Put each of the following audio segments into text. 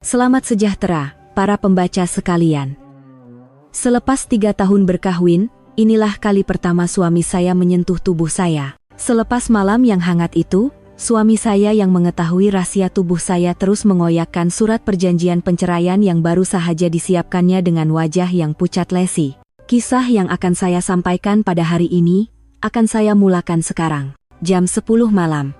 Selamat sejahtera, para pembaca sekalian. Selepas 3 tahun berkahwin, inilah kali pertama suami saya menyentuh tubuh saya. Selepas malam yang hangat itu, suami saya yang mengetahui rahasia tubuh saya terus mengoyakkan surat perjanjian penceraian yang baru saja disiapkannya dengan wajah yang pucat lesi. Kisah yang akan saya sampaikan pada hari ini, akan saya mulakan sekarang. Jam 10 malam.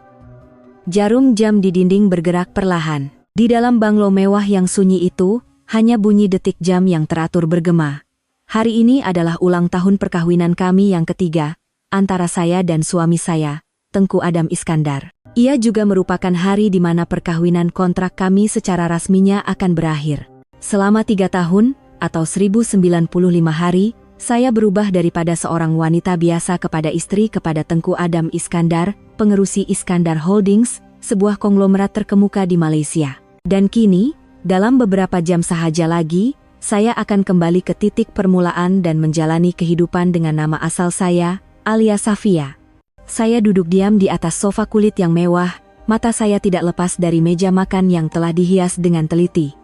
Jarum jam di dinding bergerak perlahan. Di dalam banglo mewah yang sunyi itu, hanya bunyi detik jam yang teratur bergema. Hari ini adalah ulang tahun perkawinan kami yang ketiga, antara saya dan suami saya, Tengku Adam Iskandar. Ia juga merupakan hari di mana perkawinan kontrak kami secara rasminya akan berakhir. Selama 3 tahun, atau 1095 hari, saya berubah daripada seorang wanita biasa kepada istri kepada Tengku Adam Iskandar, pengerusi Iskandar Holdings, sebuah konglomerat terkemuka di Malaysia. Dan kini, dalam beberapa jam sahaja lagi, saya akan kembali ke titik permulaan dan menjalani kehidupan dengan nama asal saya, alias Safia. Saya duduk diam di atas sofa kulit yang mewah, mata saya tidak lepas dari meja makan yang telah dihias dengan teliti.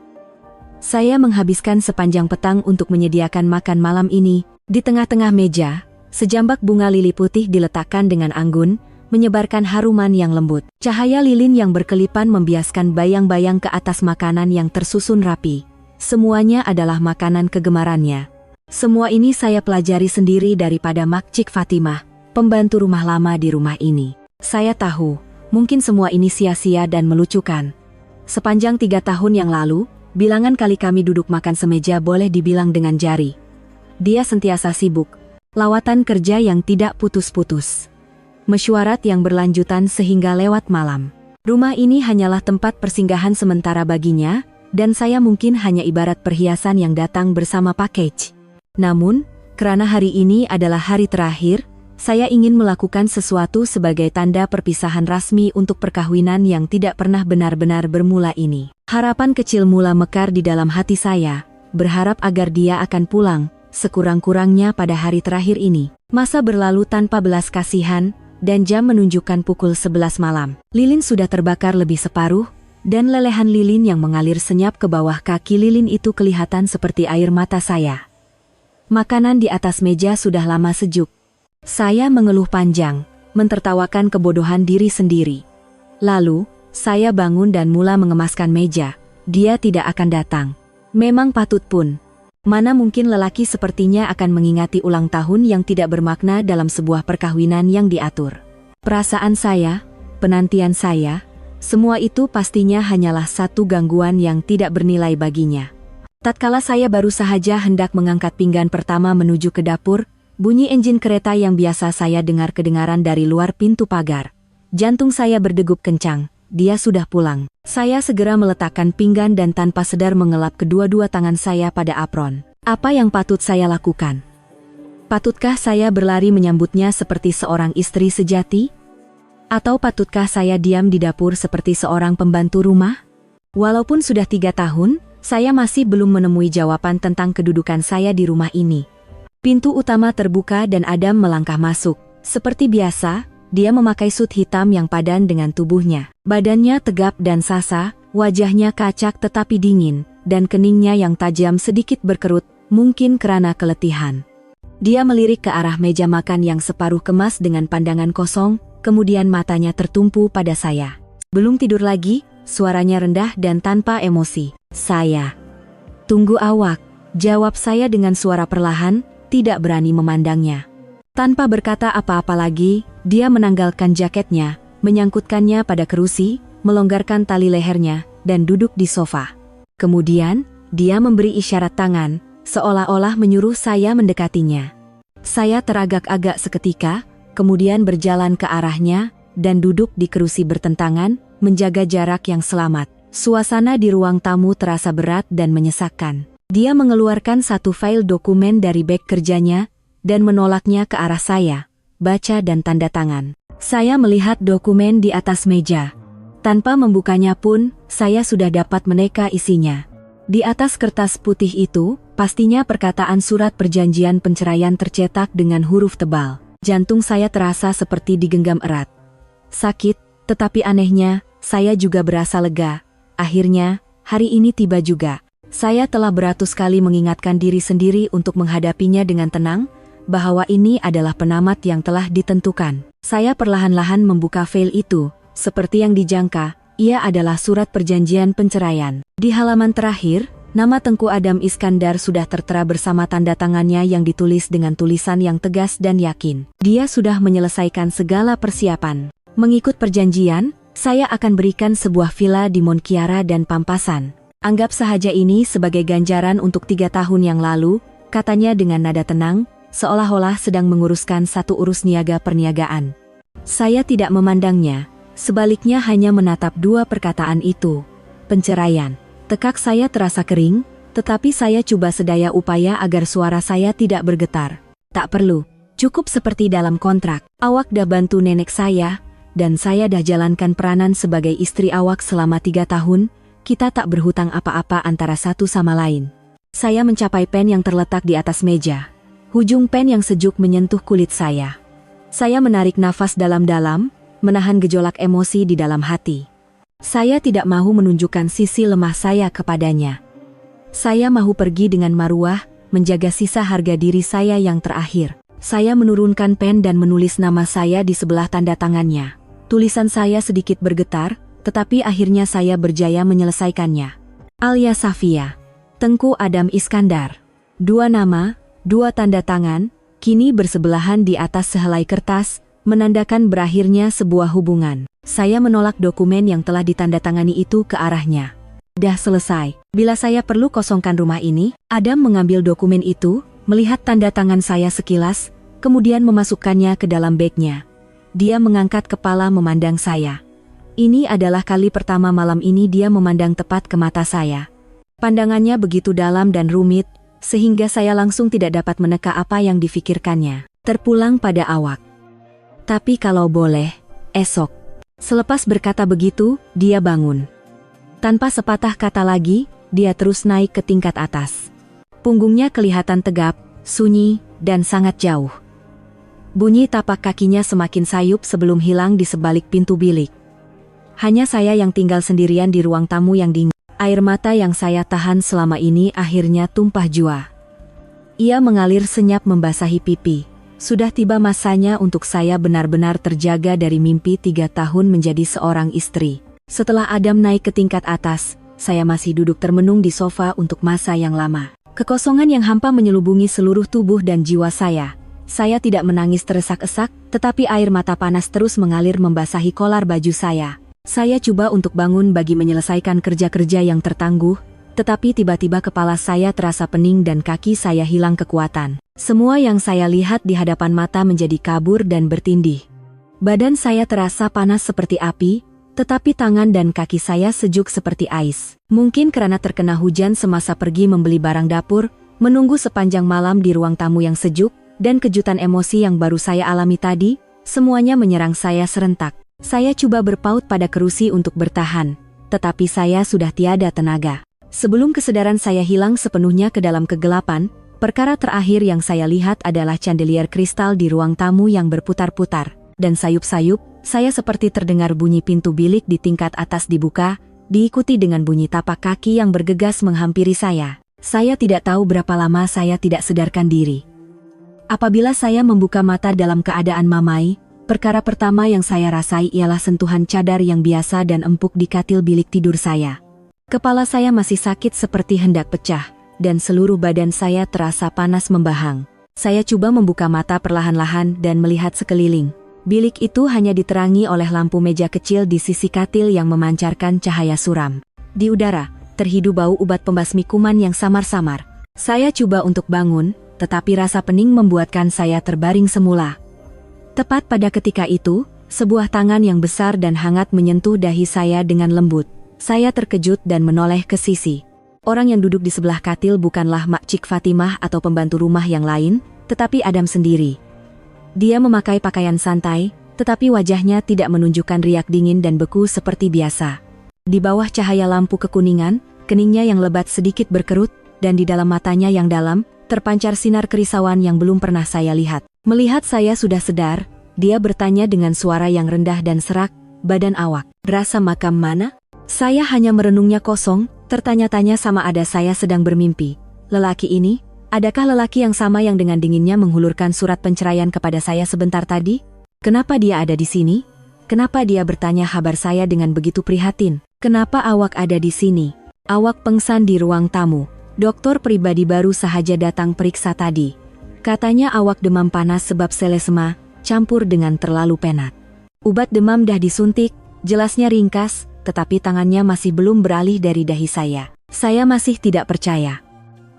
Saya menghabiskan sepanjang petang untuk menyediakan makan malam ini. Di tengah-tengah meja, sejambak bunga lili putih diletakkan dengan anggun, menyebarkan haruman yang lembut. Cahaya lilin yang berkelipan membiaskan bayang-bayang ke atas makanan yang tersusun rapi. Semuanya adalah makanan kegemarannya. Semua ini saya pelajari sendiri daripada Mak Cik Fatimah, pembantu rumah lama di rumah ini. Saya tahu, mungkin semua ini sia-sia dan melucukan. Sepanjang 3 tahun yang lalu, bilangan kali kami duduk makan semeja boleh dibilang dengan jari. Dia sentiasa sibuk. Lawatan kerja yang tidak putus-putus. Mesyuarat yang berlanjutan sehingga lewat malam. Rumah ini hanyalah tempat persinggahan sementara baginya, dan saya mungkin hanya ibarat perhiasan yang datang bersama package. Namun, karena hari ini adalah hari terakhir, saya ingin melakukan sesuatu sebagai tanda perpisahan rasmi untuk perkawinan yang tidak pernah benar-benar bermula ini. Harapan kecil mula mekar di dalam hati saya, berharap agar dia akan pulang, sekurang-kurangnya pada hari terakhir ini. Masa berlalu tanpa belas kasihan, dan jam menunjukkan pukul 11 malam. Lilin sudah terbakar lebih separuh, dan lelehan lilin yang mengalir senyap ke bawah kaki lilin itu kelihatan seperti air mata saya. Makanan di atas meja sudah lama sejuk. Saya mengeluh panjang, mentertawakan kebodohan diri sendiri. Lalu, saya bangun dan mula mengemaskan meja. Dia tidak akan datang. Memang patut pun. Mana mungkin lelaki sepertinya akan mengingati ulang tahun yang tidak bermakna dalam sebuah perkawinan yang diatur. Perasaan saya, penantian saya, semua itu pastinya hanyalah satu gangguan yang tidak bernilai baginya. Tatkala saya baru sahaja hendak mengangkat pinggan pertama menuju ke dapur, bunyi enjin kereta yang biasa saya dengar kedengaran dari luar pintu pagar. Jantung saya berdegup kencang, dia sudah pulang. Saya segera meletakkan pinggan dan tanpa sadar mengelap kedua-dua tangan saya pada apron. Apa yang patut saya lakukan? Patutkah saya berlari menyambutnya seperti seorang istri sejati? Atau patutkah saya diam di dapur seperti seorang pembantu rumah? Walaupun sudah 3 tahun, saya masih belum menemui jawaban tentang kedudukan saya di rumah ini. Pintu utama terbuka dan Adam melangkah masuk. Seperti biasa, dia memakai sut hitam yang padan dengan tubuhnya. Badannya tegap dan sasa, wajahnya kacak tetapi dingin, dan keningnya yang tajam sedikit berkerut, mungkin karena keletihan. Dia melirik ke arah meja makan yang separuh kemas dengan pandangan kosong, kemudian matanya tertumpu pada saya. Belum tidur lagi, suaranya rendah dan tanpa emosi. Saya. Tunggu awak, jawab saya dengan suara perlahan, tidak berani memandangnya. Tanpa berkata apa-apa lagi, dia menanggalkan jaketnya, menyangkutkannya pada kerusi, melonggarkan tali lehernya, dan duduk di sofa. Kemudian, dia memberi isyarat tangan, seolah-olah menyuruh saya mendekatinya. Saya teragak-agak seketika, kemudian berjalan ke arahnya, dan duduk di kerusi bertentangan, menjaga jarak yang selamat. Suasana di ruang tamu terasa berat dan menyesakkan. Dia mengeluarkan satu file dokumen dari beg kerjanya, dan menolaknya ke arah saya, baca dan tanda tangan. Saya melihat dokumen di atas meja. Tanpa membukanya pun, saya sudah dapat meneka isinya. Di atas kertas putih itu, pastinya perkataan surat perjanjian penceraian tercetak dengan huruf tebal. Jantung saya terasa seperti digenggam erat. Sakit, tetapi anehnya, saya juga berasa lega. Akhirnya, hari ini tiba juga. Saya telah beratus kali mengingatkan diri sendiri untuk menghadapinya dengan tenang, bahwa ini adalah penamat yang telah ditentukan. Saya perlahan-lahan membuka fail itu, seperti yang dijangka, ia adalah surat perjanjian perceraian. Di halaman terakhir, nama Tengku Adam Iskandar sudah tertera bersama tanda tangannya yang ditulis dengan tulisan yang tegas dan yakin. Dia sudah menyelesaikan segala persiapan. Mengikut perjanjian, saya akan berikan sebuah villa di Monkiara dan Pampasan. Anggap sahaja ini sebagai ganjaran untuk 3 tahun yang lalu, katanya dengan nada tenang, seolah-olah sedang menguruskan satu urus niaga perniagaan. Saya tidak memandangnya, sebaliknya hanya menatap dua perkataan itu. Perceraian. Tekak saya terasa kering, tetapi saya coba sedaya upaya agar suara saya tidak bergetar. Tak perlu, cukup seperti dalam kontrak. Awak dah bantu nenek saya, dan saya dah jalankan peranan sebagai istri awak selama 3 tahun, kita tak berhutang apa-apa antara satu sama lain. Saya mencapai pen yang terletak di atas meja. Ujung pen yang sejuk menyentuh kulit saya. Saya menarik nafas dalam-dalam, menahan gejolak emosi di dalam hati. Saya tidak mahu menunjukkan sisi lemah saya kepadanya. Saya mahu pergi dengan maruah, menjaga sisa harga diri saya yang terakhir. Saya menurunkan pen dan menulis nama saya di sebelah tanda tangannya. Tulisan saya sedikit bergetar, tetapi akhirnya saya berjaya menyelesaikannya. Alia Safia, Tengku Adam Iskandar. 2 nama, 2 tanda tangan, kini bersebelahan di atas sehelai kertas, menandakan berakhirnya sebuah hubungan. Saya menolak dokumen yang telah ditandatangani itu ke arahnya. Dah selesai. Bila saya perlu kosongkan rumah ini, Adam mengambil dokumen itu, melihat tanda tangan saya sekilas, kemudian memasukkannya ke dalam bagnya. Dia mengangkat kepala memandang saya. Ini adalah kali pertama malam ini dia memandang tepat ke mata saya. Pandangannya begitu dalam dan rumit, sehingga saya langsung tidak dapat meneka apa yang difikirkannya. Terpulang pada awak. Tapi kalau boleh, esok. Selepas berkata begitu, dia bangun. Tanpa sepatah kata lagi, dia terus naik ke tingkat atas. Punggungnya kelihatan tegap, sunyi, dan sangat jauh. Bunyi tapak kakinya semakin sayup sebelum hilang di sebalik pintu bilik. Hanya saya yang tinggal sendirian di ruang tamu yang dingin. Air mata yang saya tahan selama ini akhirnya tumpah jua. Ia mengalir senyap membasahi pipi. Sudah tiba masanya untuk saya benar-benar terjaga dari mimpi 3 tahun menjadi seorang istri. Setelah Adam naik ke tingkat atas, saya masih duduk termenung di sofa untuk masa yang lama. Kekosongan yang hampa menyelubungi seluruh tubuh dan jiwa saya. Saya tidak menangis teresak-esak, tetapi air mata panas terus mengalir membasahi kolar baju saya. Saya coba untuk bangun bagi menyelesaikan kerja-kerja yang tertangguh, tetapi tiba-tiba kepala saya terasa pening dan kaki saya hilang kekuatan. Semua yang saya lihat di hadapan mata menjadi kabur dan bertindih. Badan saya terasa panas seperti api, tetapi tangan dan kaki saya sejuk seperti ais. Mungkin karena terkena hujan semasa pergi membeli barang dapur, menunggu sepanjang malam di ruang tamu yang sejuk, dan kejutan emosi yang baru saya alami tadi, semuanya menyerang saya serentak. Saya coba berpaut pada kerusi untuk bertahan, tetapi saya sudah tiada tenaga. Sebelum kesedaran saya hilang sepenuhnya ke dalam kegelapan, perkara terakhir yang saya lihat adalah chandelier kristal di ruang tamu yang berputar-putar. Dan sayup-sayup, saya seperti terdengar bunyi pintu bilik di tingkat atas dibuka, diikuti dengan bunyi tapak kaki yang bergegas menghampiri saya. Saya tidak tahu berapa lama saya tidak sadarkan diri. Apabila saya membuka mata dalam keadaan mamai, perkara pertama yang saya rasai ialah sentuhan cadar yang biasa dan empuk di katil bilik tidur saya. Kepala saya masih sakit seperti hendak pecah, dan seluruh badan saya terasa panas membahang. Saya coba membuka mata perlahan-lahan dan melihat sekeliling. Bilik itu hanya diterangi oleh lampu meja kecil di sisi katil yang memancarkan cahaya suram. Di udara, terhidu bau ubat pembasmi kuman yang samar-samar. Saya coba untuk bangun, tetapi rasa pening membuatkan saya terbaring semula. Tepat pada ketika itu, sebuah tangan yang besar dan hangat menyentuh dahi saya dengan lembut. Saya terkejut dan menoleh ke sisi. Orang yang duduk di sebelah katil bukanlah Mak Cik Fatimah atau pembantu rumah yang lain, tetapi Adam sendiri. Dia memakai pakaian santai, tetapi wajahnya tidak menunjukkan riak dingin dan beku seperti biasa. Di bawah cahaya lampu kekuningan, keningnya yang lebat sedikit berkerut, dan di dalam matanya yang dalam, terpancar sinar kerisauan yang belum pernah saya lihat. Melihat saya sudah sedar, dia bertanya dengan suara yang rendah dan serak, "Badan awak, rasa makam mana?" Saya hanya merenungnya kosong, Tertanya-tanya sama ada saya sedang bermimpi. Lelaki ini, adakah lelaki yang sama yang dengan dinginnya menghulurkan surat penceraian kepada saya sebentar tadi? Kenapa dia ada di sini? Kenapa dia bertanya kabar saya dengan begitu prihatin? Kenapa awak ada di sini? Awak pengsan di ruang tamu. Dokter pribadi baru sahaja datang periksa tadi. Katanya awak demam panas sebab selesema, campur dengan terlalu penat. Obat demam dah disuntik, jelasnya ringkas, tetapi tangannya masih belum beralih dari dahi saya. Saya masih tidak percaya.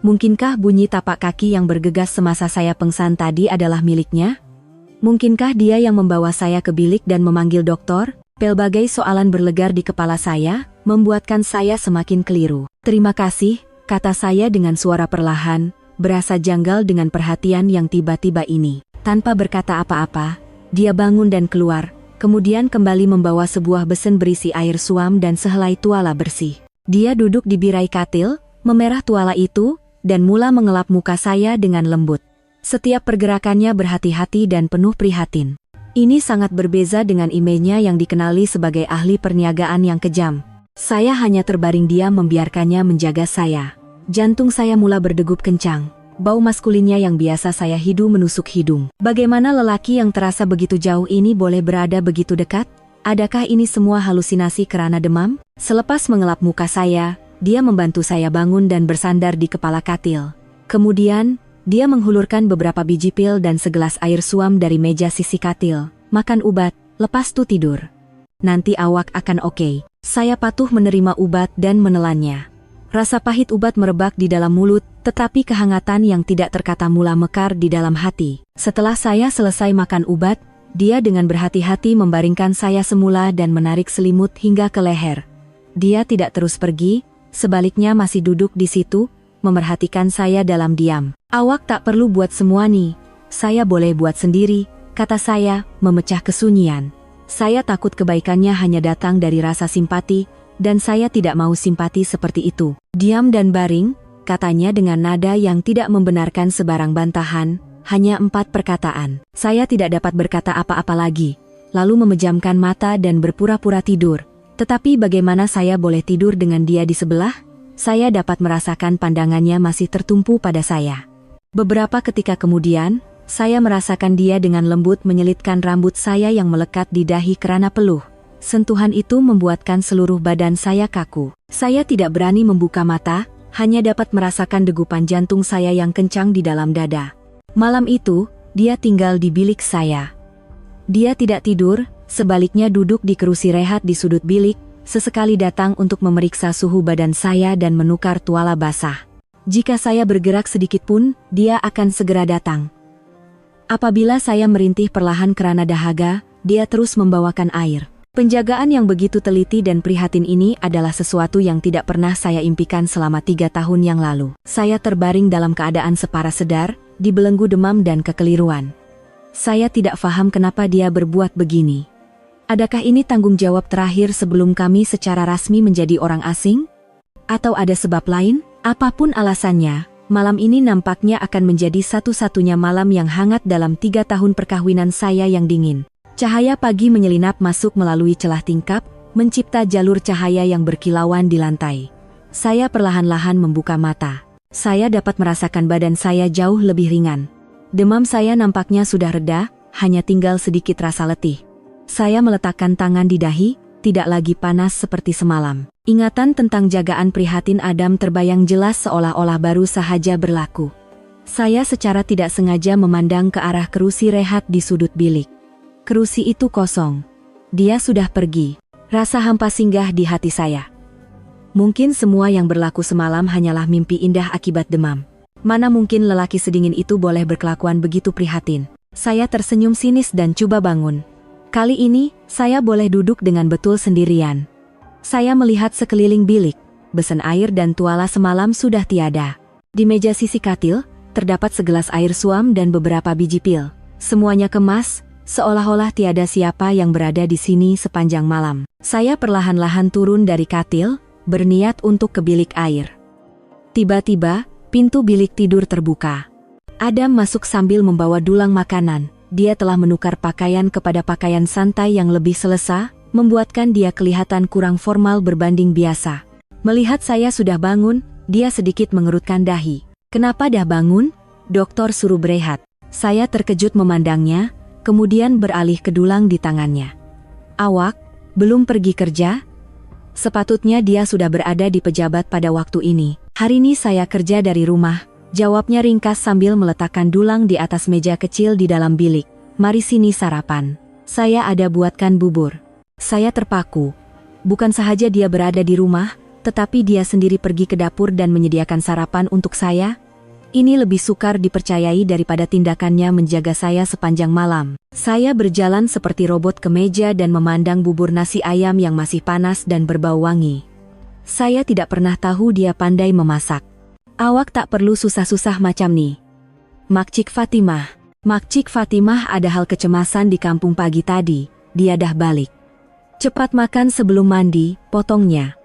Mungkinkah bunyi tapak kaki yang bergegas semasa saya pengsan tadi adalah miliknya? Mungkinkah dia yang membawa saya ke bilik dan memanggil dokter? Pelbagai soalan berlegar di kepala saya, membuatkan saya semakin keliru. Terima kasih, kata saya dengan suara perlahan, berasa janggal dengan perhatian yang tiba-tiba ini. Tanpa berkata apa-apa, dia bangun dan keluar. Kemudian kembali membawa sebuah besen berisi air suam dan sehelai tuala bersih. Dia duduk di birai katil, memerah tuala itu, dan mula mengelap muka saya dengan lembut. Setiap pergerakannya berhati-hati dan penuh prihatin. Ini sangat berbeza dengan imejnya yang dikenali sebagai ahli perniagaan yang kejam. Saya hanya terbaring diam membiarkannya menjaga saya. Jantung saya mula berdegup kencang. Bau maskulinnya yang biasa saya hidu menusuk hidung. Bagaimana lelaki yang terasa begitu jauh ini boleh berada begitu dekat? Adakah ini semua halusinasi karena demam? Selepas mengelap muka saya, dia membantu saya bangun dan bersandar di kepala katil. Kemudian, dia menghulurkan beberapa biji pil dan segelas air suam dari meja sisi katil. Makan obat, lepas tu tidur. Nanti awak akan oke. Saya patuh menerima obat dan menelannya. Rasa pahit obat merebak di dalam mulut, tetapi kehangatan yang tidak terkata mula mekar di dalam hati. Setelah saya selesai makan obat, dia dengan berhati-hati membaringkan saya semula dan menarik selimut hingga ke leher. Dia tidak terus pergi, sebaliknya masih duduk di situ, memerhatikan saya dalam diam. Awak tak perlu buat semua nih, saya boleh buat sendiri, kata saya, memecah kesunyian. Saya takut kebaikannya hanya datang dari rasa simpati, dan saya tidak mau simpati seperti itu. Diam dan baring, katanya dengan nada yang tidak membenarkan sebarang bantahan, hanya 4 perkataan. Saya tidak dapat berkata apa-apa lagi, lalu memejamkan mata dan berpura-pura tidur. Tetapi bagaimana saya boleh tidur dengan dia di sebelah? Saya dapat merasakan pandangannya masih tertumpu pada saya. Beberapa ketika kemudian, saya merasakan dia dengan lembut menyelitkan rambut saya yang melekat di dahi kerana peluh. Sentuhan itu membuatkan seluruh badan saya kaku. Saya tidak berani membuka mata, hanya dapat merasakan degupan jantung saya yang kencang di dalam dada. Malam itu, dia tinggal di bilik saya. Dia tidak tidur, sebaliknya duduk di kerusi rehat di sudut bilik, sesekali datang untuk memeriksa suhu badan saya dan menukar tuala basah. Jika saya bergerak sedikit pun, dia akan segera datang. Apabila saya merintih perlahan kerana dahaga, dia terus membawakan air. Penjagaan yang begitu teliti dan prihatin ini adalah sesuatu yang tidak pernah saya impikan selama 3 tahun yang lalu. Saya terbaring dalam keadaan separa sedar, dibelenggu demam dan kekeliruan. Saya tidak faham kenapa dia berbuat begini. Adakah ini tanggung jawab terakhir sebelum kami secara rasmi menjadi orang asing? Atau ada sebab lain? Apapun alasannya, malam ini nampaknya akan menjadi satu-satunya malam yang hangat dalam 3 tahun perkahwinan saya yang dingin. Cahaya pagi menyelinap masuk melalui celah tingkap, mencipta jalur cahaya yang berkilauan di lantai. Saya perlahan-lahan membuka mata. Saya dapat merasakan badan saya jauh lebih ringan. Demam saya nampaknya sudah reda, hanya tinggal sedikit rasa letih. Saya meletakkan tangan di dahi, tidak lagi panas seperti semalam. Ingatan tentang jagaan prihatin Adam terbayang jelas seolah-olah baru sahaja berlaku. Saya secara tidak sengaja memandang ke arah kerusi rehat di sudut bilik. Kerusi itu kosong. Dia sudah pergi. Rasa hampa singgah di hati saya. Mungkin semua yang berlaku semalam hanyalah mimpi indah akibat demam. Mana mungkin lelaki sedingin itu boleh berkelakuan begitu prihatin. Saya tersenyum sinis dan coba bangun. Kali ini, saya boleh duduk dengan betul sendirian. Saya melihat sekeliling bilik. Besen air dan tuala semalam sudah tiada. Di meja sisi katil, terdapat segelas air suam dan beberapa biji pil. Semuanya kemas, seolah-olah tiada siapa yang berada di sini sepanjang malam. Saya perlahan-lahan turun dari katil, berniat untuk ke bilik air. Tiba-tiba, pintu bilik tidur terbuka. Adam masuk sambil membawa dulang makanan. Dia telah menukar pakaian kepada pakaian santai yang lebih selesa, membuatkan dia kelihatan kurang formal berbanding biasa. Melihat saya sudah bangun, dia sedikit mengerutkan dahi. Kenapa dah bangun? Dokter suruh berehat. Saya terkejut memandangnya, kemudian beralih ke dulang di tangannya. Awak, belum pergi kerja? Sepatutnya dia sudah berada di pejabat pada waktu ini. Hari ini saya kerja dari rumah, jawabnya ringkas sambil meletakkan dulang di atas meja kecil di dalam bilik. Mari sini sarapan. Saya ada buatkan bubur. Saya terpaku. Bukan sahaja dia berada di rumah, tetapi dia sendiri pergi ke dapur dan menyediakan sarapan untuk saya. Ini lebih sukar dipercayai daripada tindakannya menjaga saya sepanjang malam. Saya berjalan seperti robot ke meja dan memandang bubur nasi ayam yang masih panas dan berbau wangi. Saya tidak pernah tahu dia pandai memasak. Awak tak perlu susah-susah macam nih. Makcik Fatimah. Makcik Fatimah ada hal kecemasan di kampung pagi tadi, dia dah balik. Cepat makan sebelum mandi, potongnya.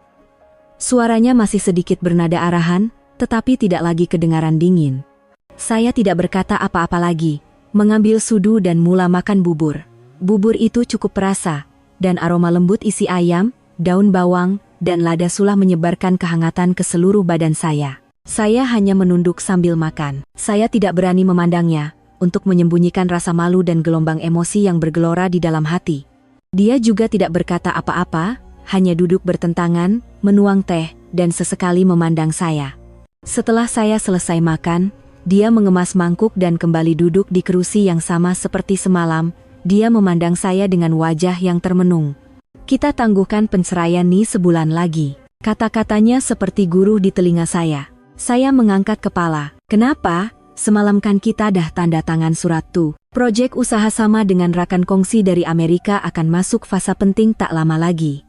Suaranya masih sedikit bernada arahan, tetapi tidak lagi kedengaran dingin. Saya tidak berkata apa-apa lagi, mengambil sudu dan mula makan bubur. Bubur itu cukup perasa, dan aroma lembut isi ayam, daun bawang, dan lada sulah menyebarkan kehangatan ke seluruh badan saya. Saya hanya menunduk sambil makan. Saya tidak berani memandangnya, untuk menyembunyikan rasa malu dan gelombang emosi yang bergelora di dalam hati. Dia juga tidak berkata apa-apa, hanya duduk bertentangan, menuang teh, dan sesekali memandang saya. Setelah saya selesai makan, dia mengemas mangkuk dan kembali duduk di kerusi yang sama seperti semalam. Dia memandang saya dengan wajah yang termenung. Kita tangguhkan penceraian nih sebulan lagi. Kata-katanya seperti guru di telinga saya. Saya mengangkat kepala. Kenapa? Semalam kan kita dah tanda tangan surat tuh. Proyek usaha sama dengan rakan kongsi dari Amerika akan masuk fase penting tak lama lagi.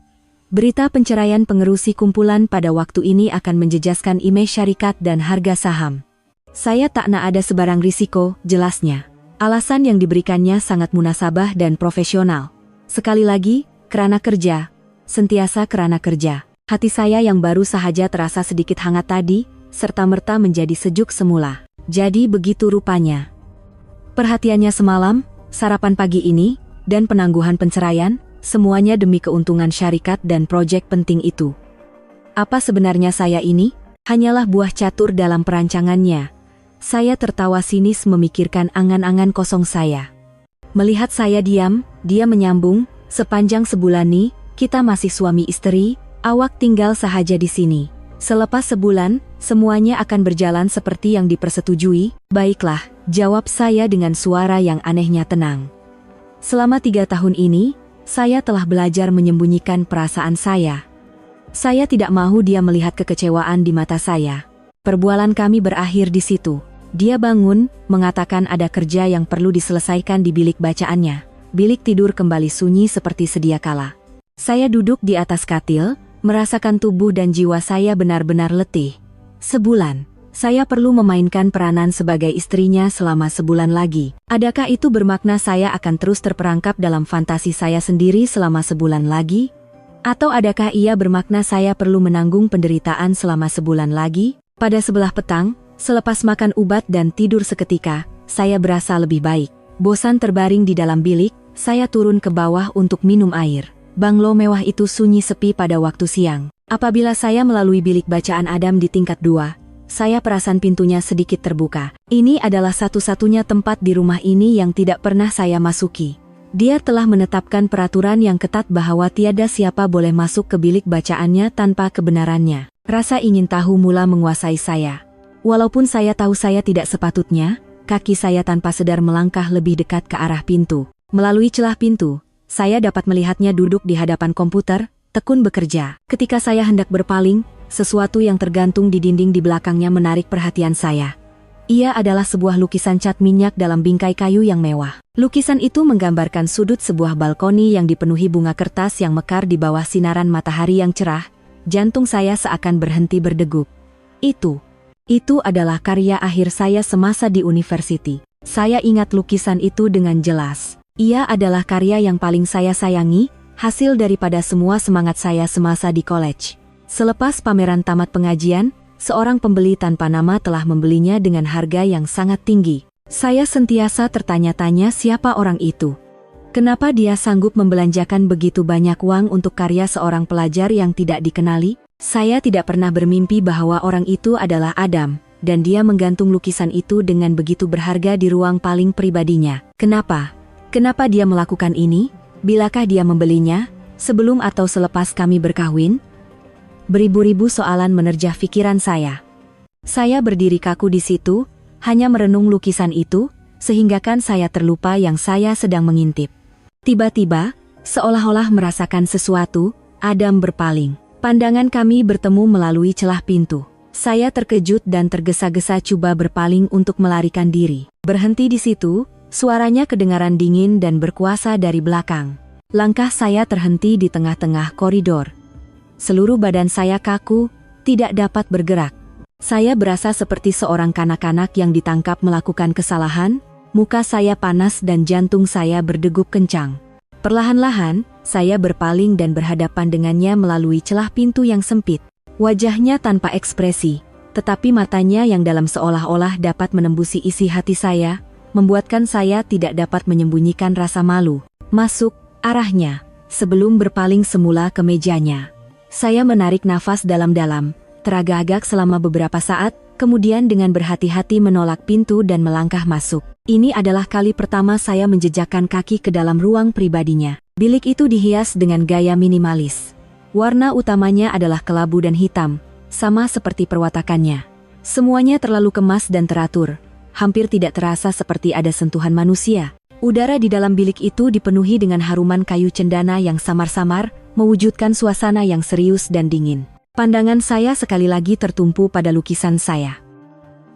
Berita penceraian pengerusi kumpulan pada waktu ini akan menjejaskan imej syarikat dan harga saham. Saya tak nak ada sebarang risiko, jelasnya. Alasan yang diberikannya sangat munasabah dan profesional. Sekali lagi, kerana kerja. Sentiasa kerana kerja. Hati saya yang baru sahaja terasa sedikit hangat tadi, serta-merta menjadi sejuk semula. Jadi begitu rupanya. Perhatiannya semalam, sarapan pagi ini, dan penangguhan penceraian, semuanya demi keuntungan syarikat dan proyek penting itu. Apa sebenarnya saya ini? Hanyalah buah catur dalam perancangannya. Saya tertawa sinis memikirkan angan-angan kosong saya. Melihat saya diam, dia menyambung, sepanjang sebulan nih, kita masih suami istri, awak tinggal sahaja di sini. Selepas sebulan, semuanya akan berjalan seperti yang dipersetujui. Baiklah, jawab saya dengan suara yang anehnya tenang. Selama 3 tahun ini, saya telah belajar menyembunyikan perasaan saya. Saya tidak mahu dia melihat kekecewaan di mata saya. Perbualan kami berakhir di situ. Dia bangun, mengatakan ada kerja yang perlu diselesaikan di bilik bacaannya. Bilik tidur kembali sunyi seperti sedia kala. Saya duduk di atas katil, merasakan tubuh dan jiwa saya benar-benar letih. Sebulan. Saya perlu memainkan peranan sebagai istrinya selama sebulan lagi. Adakah itu bermakna saya akan terus terperangkap dalam fantasi saya sendiri selama sebulan lagi? Atau adakah ia bermakna saya perlu menanggung penderitaan selama sebulan lagi? Pada sebelah petang, selepas makan ubat dan tidur seketika, saya berasa lebih baik. Bosan terbaring di dalam bilik, saya turun ke bawah untuk minum air. Banglo mewah itu sunyi sepi pada waktu siang. Apabila saya melalui bilik bacaan Adam di tingkat 2, saya perasan pintunya sedikit terbuka. Ini adalah satu-satunya tempat di rumah ini yang tidak pernah saya masuki. Dia telah menetapkan peraturan yang ketat bahwa tiada siapa boleh masuk ke bilik bacaannya tanpa kebenarannya. Rasa ingin tahu mula menguasai saya. Walaupun saya tahu saya tidak sepatutnya, kaki saya tanpa sadar melangkah lebih dekat ke arah pintu. Melalui celah pintu, saya dapat melihatnya duduk di hadapan komputer, tekun bekerja. Ketika saya hendak berpaling, sesuatu yang tergantung di dinding di belakangnya menarik perhatian saya. Ia adalah sebuah lukisan cat minyak dalam bingkai kayu yang mewah. Lukisan itu menggambarkan sudut sebuah balkoni yang dipenuhi bunga kertas yang mekar di bawah sinaran matahari yang cerah. Jantung saya seakan berhenti berdegup. Itu adalah karya akhir saya semasa di university. Saya ingat lukisan itu dengan jelas. Ia adalah karya yang paling saya sayangi, hasil daripada semua semangat saya semasa di college. Selepas pameran tamat pengajian, seorang pembeli tanpa nama telah membelinya dengan harga yang sangat tinggi. Saya sentiasa tertanya-tanya siapa orang itu. Kenapa dia sanggup membelanjakan begitu banyak uang untuk karya seorang pelajar yang tidak dikenali? Saya tidak pernah bermimpi bahwa orang itu adalah Adam, dan dia menggantung lukisan itu dengan begitu berharga di ruang paling pribadinya. Kenapa? Kenapa dia melakukan ini? Bilakah dia membelinya, sebelum atau selepas kami berkahwin? Beribu-ribu soalan menerjah pikiran saya. Saya berdiri kaku di situ, hanya merenung lukisan itu, sehingga kan saya terlupa yang saya sedang mengintip. Tiba-tiba, seolah-olah merasakan sesuatu, Adam berpaling. Pandangan kami bertemu melalui celah pintu. Saya terkejut dan tergesa-gesa coba berpaling untuk melarikan diri. Berhenti di situ, suaranya kedengaran dingin dan berkuasa dari belakang. Langkah saya terhenti di tengah-tengah koridor. Seluruh badan saya kaku, tidak dapat bergerak. Saya berasa seperti seorang kanak-kanak yang ditangkap melakukan kesalahan, muka saya panas dan jantung saya berdegup kencang. Perlahan-lahan, saya berpaling dan berhadapan dengannya melalui celah pintu yang sempit. Wajahnya tanpa ekspresi, tetapi matanya yang dalam seolah-olah dapat menembusi isi hati saya, membuatkan saya tidak dapat menyembunyikan rasa malu. Masuk, arahnya, sebelum berpaling semula ke mejanya. Saya menarik nafas dalam-dalam, teragak-agak selama beberapa saat, kemudian dengan berhati-hati menolak pintu dan melangkah masuk. Ini adalah kali pertama saya menjejakkan kaki ke dalam ruang pribadinya. Bilik itu dihias dengan gaya minimalis. Warna utamanya adalah kelabu dan hitam, sama seperti perwatakannya. Semuanya terlalu kemas dan teratur, hampir tidak terasa seperti ada sentuhan manusia. Udara di dalam bilik itu dipenuhi dengan haruman kayu cendana yang samar-samar, mewujudkan suasana yang serius dan dingin. Pandangan saya sekali lagi tertumpu pada lukisan saya.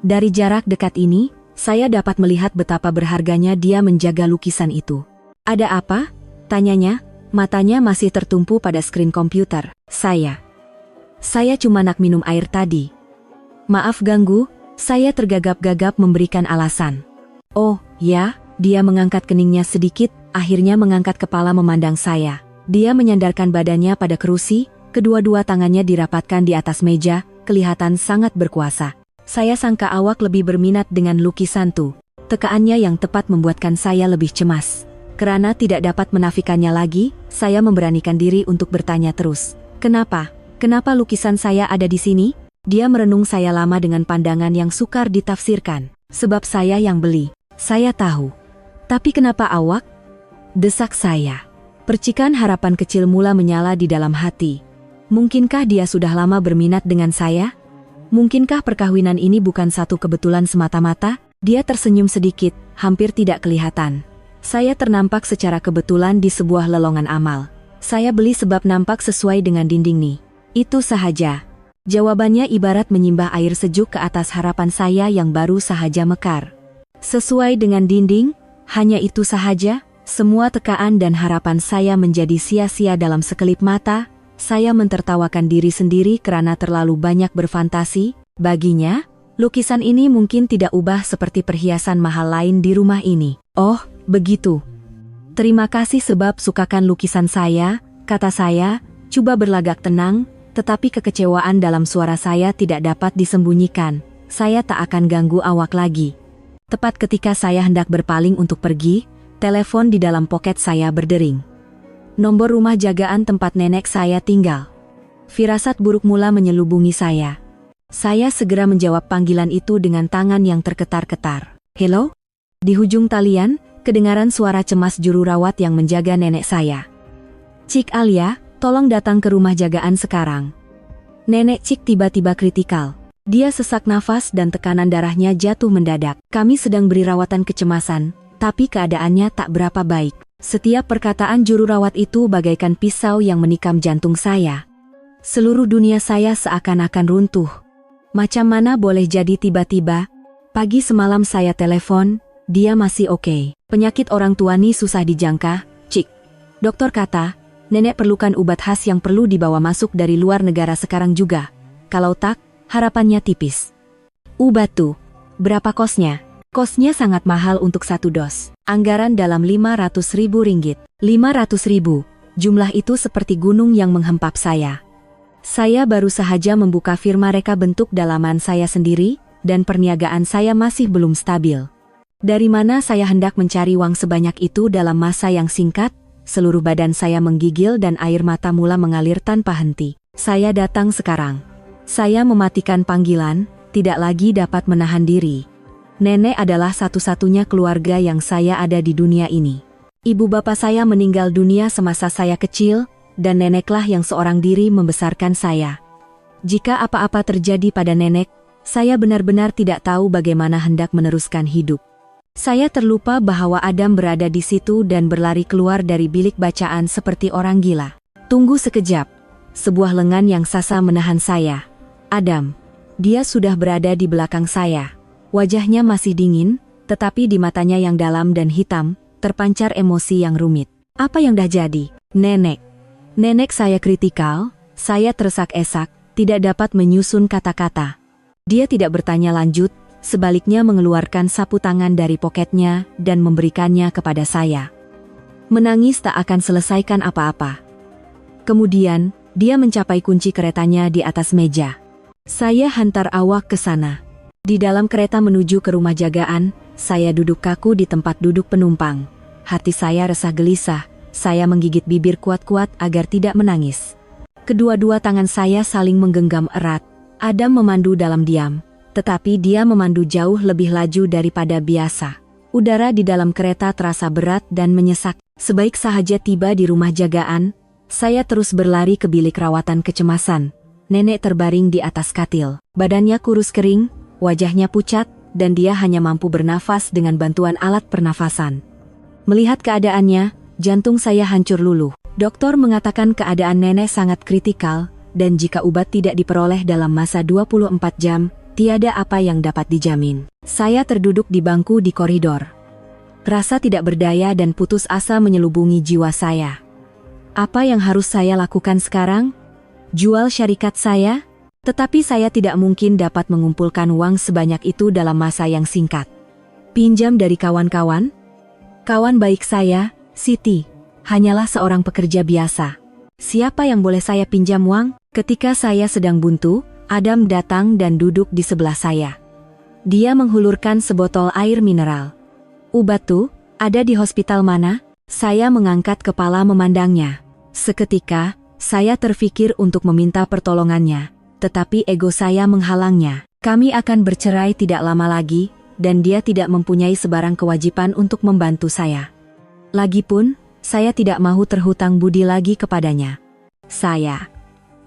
Dari jarak dekat ini, saya dapat melihat betapa berharganya dia menjaga lukisan itu. "Ada apa?" tanyanya, matanya masih tertumpu pada skrin komputer. Saya cuma nak minum air tadi. Maaf ganggu, saya tergagap-gagap memberikan alasan. Oh, ya, dia mengangkat keningnya sedikit, akhirnya mengangkat kepala memandang saya. Dia menyandarkan badannya pada kerusi, kedua-dua tangannya dirapatkan di atas meja, kelihatan sangat berkuasa. Saya sangka awak lebih berminat dengan lukisan tuh. Tekaannya yang tepat membuatkan saya lebih cemas. Karena tidak dapat menafikannya lagi, saya memberanikan diri untuk bertanya terus. Kenapa? Kenapa lukisan saya ada di sini? Dia merenung saya lama dengan pandangan yang sukar ditafsirkan. Sebab saya yang beli. Saya tahu. Tapi kenapa awak? Desak saya. Percikan harapan kecil mula menyala di dalam hati. Mungkinkah dia sudah lama berminat dengan saya? Mungkinkah perkawinan ini bukan satu kebetulan semata-mata? Dia tersenyum sedikit, hampir tidak kelihatan. Saya ternampak secara kebetulan di sebuah lelongan amal. Saya beli sebab nampak sesuai dengan dinding nih. Itu sahaja. Jawabannya ibarat menyimbah air sejuk ke atas harapan saya yang baru sahaja mekar. Sesuai dengan dinding, hanya itu sahaja. Semua tekaan dan harapan saya menjadi sia-sia dalam sekelip mata. Saya mentertawakan diri sendiri karena terlalu banyak berfantasi. Baginya, lukisan ini mungkin tidak ubah seperti perhiasan mahal lain di rumah ini. Oh, begitu. Terima kasih sebab sukakan lukisan saya, kata saya, coba berlagak tenang, tetapi kekecewaan dalam suara saya tidak dapat disembunyikan. Saya tak akan ganggu awak lagi. Tepat ketika saya hendak berpaling untuk pergi, telepon di dalam poket saya berdering. Nomor rumah jagaan tempat nenek saya tinggal. Firasat buruk mula menyelubungi saya. Saya segera menjawab panggilan itu dengan tangan yang tergetar-getar. Halo? Di hujung talian, kedengaran suara cemas juru rawat yang menjaga nenek saya. Cik Alia, tolong datang ke rumah jagaan sekarang. Nenek Cik tiba-tiba kritikal. Dia sesak nafas dan tekanan darahnya jatuh mendadak. Kami sedang beri rawatan kecemasan, tapi keadaannya tak berapa baik. Setiap perkataan juru rawat itu bagaikan pisau yang menikam jantung saya. Seluruh dunia saya seakan-akan runtuh. Macam mana boleh jadi tiba-tiba? Pagi semalam saya telepon, dia masih oke. Penyakit orang tua nih susah dijangka, Cik. Dokter kata, nenek perlukan obat khas yang perlu dibawa masuk dari luar negara sekarang juga. Kalau tak, harapannya tipis. Obat tuh, berapa kosnya? Kosnya sangat mahal untuk satu dos. Anggaran dalam 500.000 ringgit. 500.000, jumlah itu seperti gunung yang menghempap saya. Saya baru sahaja membuka firma reka bentuk dalaman saya sendiri, dan perniagaan saya masih belum stabil. Dari mana saya hendak mencari uang sebanyak itu dalam masa yang singkat? Seluruh badan saya menggigil dan air mata mula mengalir tanpa henti. Saya datang sekarang. Saya mematikan panggilan, tidak lagi dapat menahan diri. Nenek adalah satu-satunya keluarga yang saya ada di dunia ini. Ibu bapak saya meninggal dunia semasa saya kecil, dan neneklah yang seorang diri membesarkan saya. Jika apa-apa terjadi pada nenek, saya benar-benar tidak tahu bagaimana hendak meneruskan hidup. Saya terlupa bahwa Adam berada di situ dan berlari keluar dari bilik bacaan seperti orang gila. Tunggu sekejap. Sebuah lengan yang sasa menahan saya. Adam. Dia sudah berada di belakang saya. Wajahnya masih dingin, tetapi di matanya yang dalam dan hitam, terpancar emosi yang rumit. Apa yang dah jadi? Nenek. Nenek saya kritikal, saya tersak-esak, tidak dapat menyusun kata-kata. Dia tidak bertanya lanjut, sebaliknya mengeluarkan sapu tangan dari poketnya dan memberikannya kepada saya. Menangis tak akan selesaikan apa-apa. Kemudian, dia mencapai kunci keretanya di atas meja. Saya hantar awak ke sana. Di dalam kereta menuju ke rumah jagaan, saya duduk kaku di tempat duduk penumpang. Hati saya resah gelisah, saya menggigit bibir kuat-kuat agar tidak menangis. Kedua-dua tangan saya saling menggenggam erat. Adam memandu dalam diam, tetapi dia memandu jauh lebih laju daripada biasa. Udara di dalam kereta terasa berat dan menyesak. Sebaik sahaja tiba di rumah jagaan, saya terus berlari ke bilik rawatan kecemasan. Nenek terbaring di atas katil. Badannya kurus kering, wajahnya pucat, dan dia hanya mampu bernafas dengan bantuan alat pernafasan. Melihat keadaannya, jantung saya hancur luluh. Dokter mengatakan keadaan nenek sangat kritikal, dan jika obat tidak diperoleh dalam masa 24 jam, tiada apa yang dapat dijamin. Saya terduduk di bangku di koridor. Rasa tidak berdaya dan putus asa menyelubungi jiwa saya. Apa yang harus saya lakukan sekarang? Jual syarikat saya? Tetapi saya tidak mungkin dapat mengumpulkan uang sebanyak itu dalam masa yang singkat. Pinjam dari kawan-kawan? Kawan baik saya, Siti, hanyalah seorang pekerja biasa. Siapa yang boleh saya pinjam uang? Ketika saya sedang buntu, Adam datang dan duduk di sebelah saya. Dia menghulurkan sebotol air mineral. Ubatu, ada di hospital mana? Saya mengangkat kepala memandangnya. Seketika, saya terfikir untuk meminta pertolongannya, tetapi ego saya menghalangnya. Kami akan bercerai tidak lama lagi, dan dia tidak mempunyai sebarang kewajiban untuk membantu saya. Lagipun, saya tidak mau terhutang budi lagi kepadanya. Saya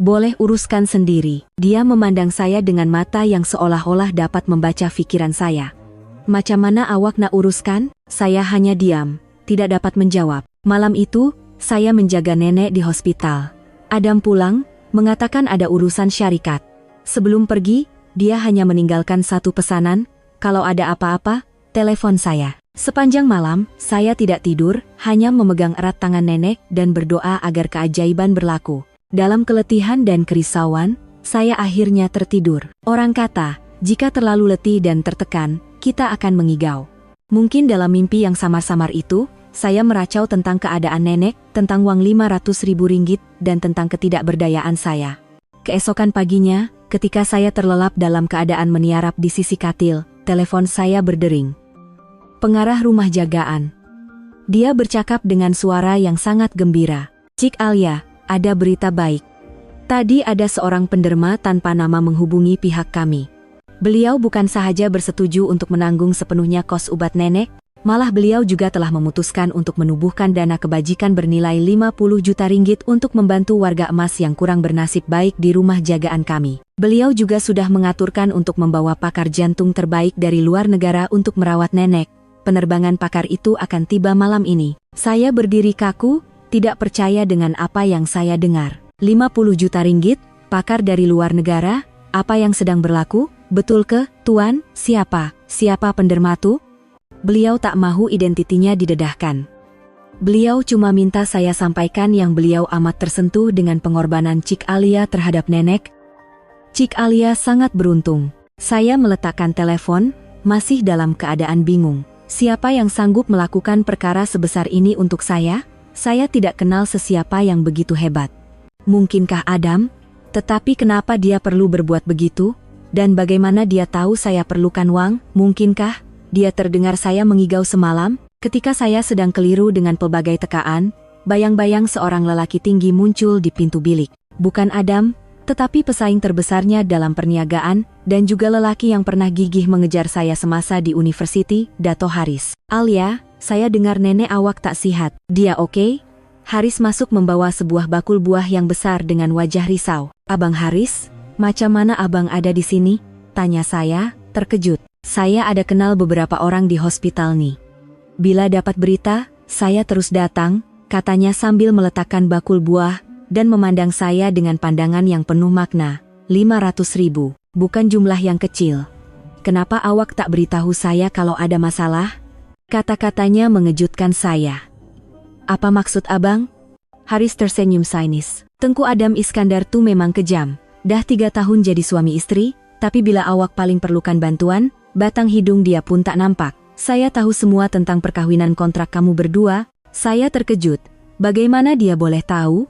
boleh uruskan sendiri. Dia memandang saya dengan mata yang seolah-olah dapat membaca pikiran saya. Macam mana awak nak uruskan? Saya hanya diam, tidak dapat menjawab. Malam itu, saya menjaga nenek di hospital. Adam pulang, mengatakan ada urusan syarikat. Sebelum pergi, dia hanya meninggalkan satu pesanan, kalau ada apa-apa, telepon saya. Sepanjang malam, saya tidak tidur, hanya memegang erat tangan nenek dan berdoa agar keajaiban berlaku. Dalam keletihan dan kerisauan, saya akhirnya tertidur. Orang kata, jika terlalu letih dan tertekan, kita akan mengigau. Mungkin dalam mimpi yang samar-samar itu, saya meracau tentang keadaan nenek, tentang uang 500.000 ringgit, dan tentang ketidakberdayaan saya. Keesokan paginya, ketika saya terlelap dalam keadaan meniarap di sisi katil, telepon saya berdering. Pengarah rumah jagaan. Dia bercakap dengan suara yang sangat gembira. Cik Alia, ada berita baik. Tadi ada seorang penderma tanpa nama menghubungi pihak kami. Beliau bukan sahaja bersetuju untuk menanggung sepenuhnya kos obat nenek, malah beliau juga telah memutuskan untuk menubuhkan dana kebajikan bernilai 50 juta ringgit untuk membantu warga emas yang kurang bernasib baik di rumah jagaan kami. Beliau juga sudah mengaturkan untuk membawa pakar jantung terbaik dari luar negara untuk merawat nenek. Penerbangan pakar itu akan tiba malam ini. Saya berdiri kaku, tidak percaya dengan apa yang saya dengar. 50 juta ringgit, pakar dari luar negara, apa yang sedang berlaku? Betul ke, Tuan? Siapa penderma itu? Beliau tak mahu identitinya didedahkan. Beliau cuma minta saya sampaikan yang beliau amat tersentuh dengan pengorbanan Cik Alia terhadap nenek. Cik Alia sangat beruntung. Saya meletakkan telepon, masih dalam keadaan bingung. Siapa yang sanggup melakukan perkara sebesar ini untuk saya? Saya tidak kenal sesiapa yang begitu hebat. Mungkinkah Adam? Tetapi kenapa dia perlu berbuat begitu? Dan bagaimana dia tahu saya perlukan uang? Mungkinkah dia terdengar saya mengigau semalam? Ketika saya sedang keliru dengan pelbagai tekaan, bayang-bayang seorang lelaki tinggi muncul di pintu bilik. Bukan Adam, tetapi pesaing terbesarnya dalam perniagaan, dan juga lelaki yang pernah gigih mengejar saya semasa di university, Dato Haris. Alia, saya dengar nenek awak tak sihat. Dia oke? Haris masuk membawa sebuah bakul buah yang besar dengan wajah risau. Abang Haris, macam mana abang ada di sini? Tanya saya, terkejut. Saya ada kenal beberapa orang di hospital nih. Bila dapat berita, saya terus datang, katanya sambil meletakkan bakul buah, dan memandang saya dengan pandangan yang penuh makna. 500.000, bukan jumlah yang kecil. Kenapa awak tak beritahu saya kalau ada masalah? Kata-katanya mengejutkan saya. Apa maksud abang? Haris tersenyum sainis. Tengku Adam Iskandar tuh memang kejam. Dah 3 tahun jadi suami istri, tapi bila awak paling perlukan bantuan, batang hidung dia pun tak nampak. Saya tahu semua tentang perkawinan kontrak kamu berdua. Saya terkejut. Bagaimana dia boleh tahu?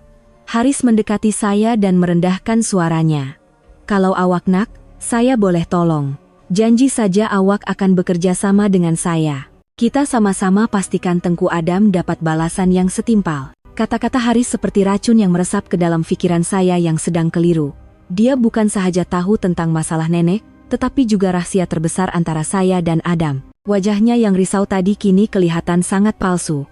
Haris mendekati saya dan merendahkan suaranya. Kalau awak nak, saya boleh tolong. Janji saja awak akan bekerja sama dengan saya. Kita sama-sama pastikan Tengku Adam dapat balasan yang setimpal. Kata-kata Haris seperti racun yang meresap ke dalam pikiran saya yang sedang keliru. Dia bukan sahaja tahu tentang masalah nenek, tetapi juga rahasia terbesar antara saya dan Adam. Wajahnya yang risau tadi kini kelihatan sangat palsu.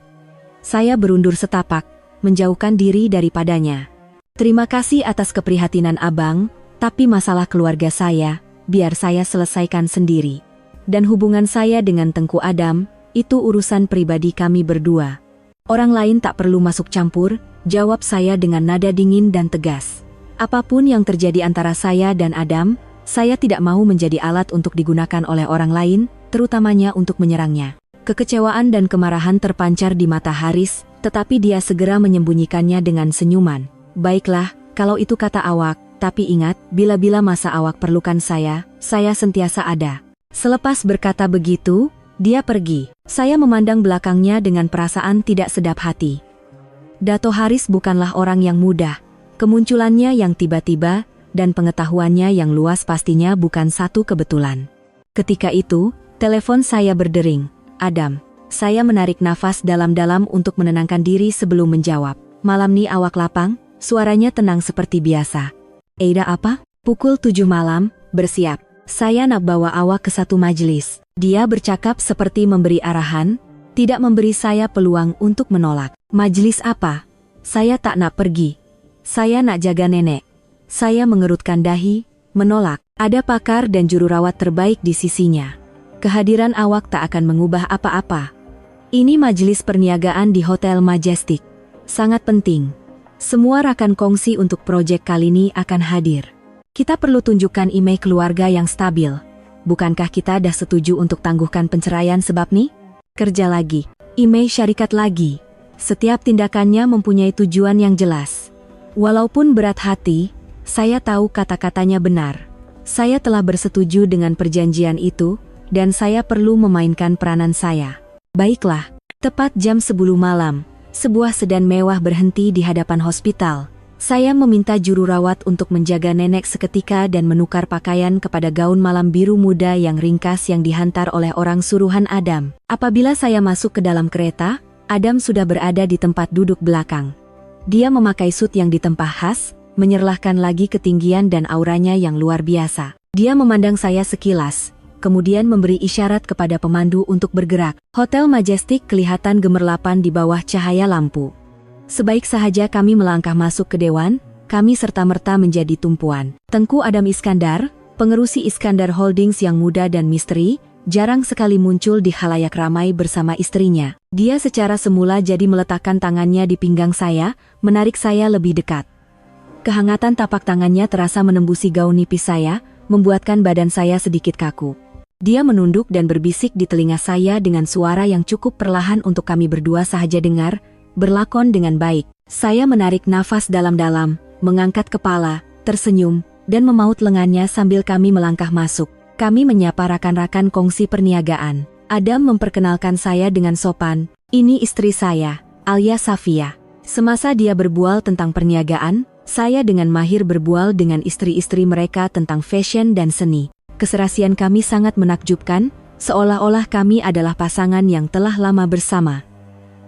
Saya berundur setapak, menjauhkan diri daripadanya. Terima kasih atas keprihatinan abang, tapi masalah keluarga saya, biar saya selesaikan sendiri. Dan hubungan saya dengan Tengku Adam, itu urusan pribadi kami berdua. Orang lain tak perlu masuk campur, jawab saya dengan nada dingin dan tegas. Apapun yang terjadi antara saya dan Adam, saya tidak mau menjadi alat untuk digunakan oleh orang lain, terutamanya untuk menyerangnya. Kekecewaan dan kemarahan terpancar di mata Haris, tetapi dia segera menyembunyikannya dengan senyuman. Baiklah, kalau itu kata awak, tapi ingat, bila-bila masa awak perlukan saya sentiasa ada. Selepas berkata begitu, dia pergi. Saya memandang belakangnya dengan perasaan tidak sedap hati. Dato Haris bukanlah orang yang mudah. Kemunculannya yang tiba-tiba, dan pengetahuannya yang luas pastinya bukan satu kebetulan. Ketika itu, telepon saya berdering. Adam, saya menarik nafas dalam-dalam untuk menenangkan diri sebelum menjawab. Malam nih awak lapang? Suaranya tenang seperti biasa. Eida apa? Pukul 7 malam, bersiap. Saya nak bawa awak ke satu majelis. Dia bercakap seperti memberi arahan, tidak memberi saya peluang untuk menolak. Majelis apa? Saya tak nak pergi. Saya nak jaga nenek. Saya mengerutkan dahi, menolak. Ada pakar dan juru rawat terbaik di sisinya. Kehadiran awak tak akan mengubah apa-apa. Ini majelis perniagaan di Hotel Majestic. Sangat penting. Semua rakan kongsi untuk proyek kali ini akan hadir. Kita perlu tunjukkan imej keluarga yang stabil. Bukankah kita dah setuju untuk tangguhkan penceraian sebab nih? Kerja lagi. Imej syarikat lagi. Setiap tindakannya mempunyai tujuan yang jelas. Walaupun berat hati, saya tahu kata-katanya benar. Saya telah bersetuju dengan perjanjian itu, dan saya perlu memainkan peranan saya. Baiklah, tepat jam 10 malam, sebuah sedan mewah berhenti di hadapan hospital. Saya meminta juru rawat untuk menjaga nenek seketika dan menukar pakaian kepada gaun malam biru muda yang ringkas yang dihantar oleh orang suruhan Adam. Apabila saya masuk ke dalam kereta, Adam sudah berada di tempat duduk belakang. Dia memakai sut yang ditempah khas, menyerlahkan lagi ketinggian dan auranya yang luar biasa. Dia memandang saya sekilas, kemudian memberi isyarat kepada pemandu untuk bergerak. Hotel Majestic kelihatan gemerlapan di bawah cahaya lampu. Sebaik sahaja kami melangkah masuk ke dewan, kami serta-merta menjadi tumpuan. Tengku Adam Iskandar, pengerusi Iskandar Holdings yang muda dan misteri, jarang sekali muncul di khalayak ramai bersama istrinya. Dia secara semula jadi meletakkan tangannya di pinggang saya, menarik saya lebih dekat. Kehangatan tapak tangannya terasa menembusi gaun nipis saya, membuatkan badan saya sedikit kaku. Dia menunduk dan berbisik di telinga saya dengan suara yang cukup perlahan untuk kami berdua sahaja dengar, berlakon dengan baik. Saya menarik nafas dalam-dalam, mengangkat kepala, tersenyum, dan memaut lengannya sambil kami melangkah masuk. Kami menyapa rakan-rakan kongsi perniagaan. Adam memperkenalkan saya dengan sopan, ini istri saya, Alia Safia. Semasa dia berbual tentang perniagaan, saya dengan mahir berbual dengan istri-istri mereka tentang fashion dan seni. Keserasian kami sangat menakjubkan, seolah-olah kami adalah pasangan yang telah lama bersama.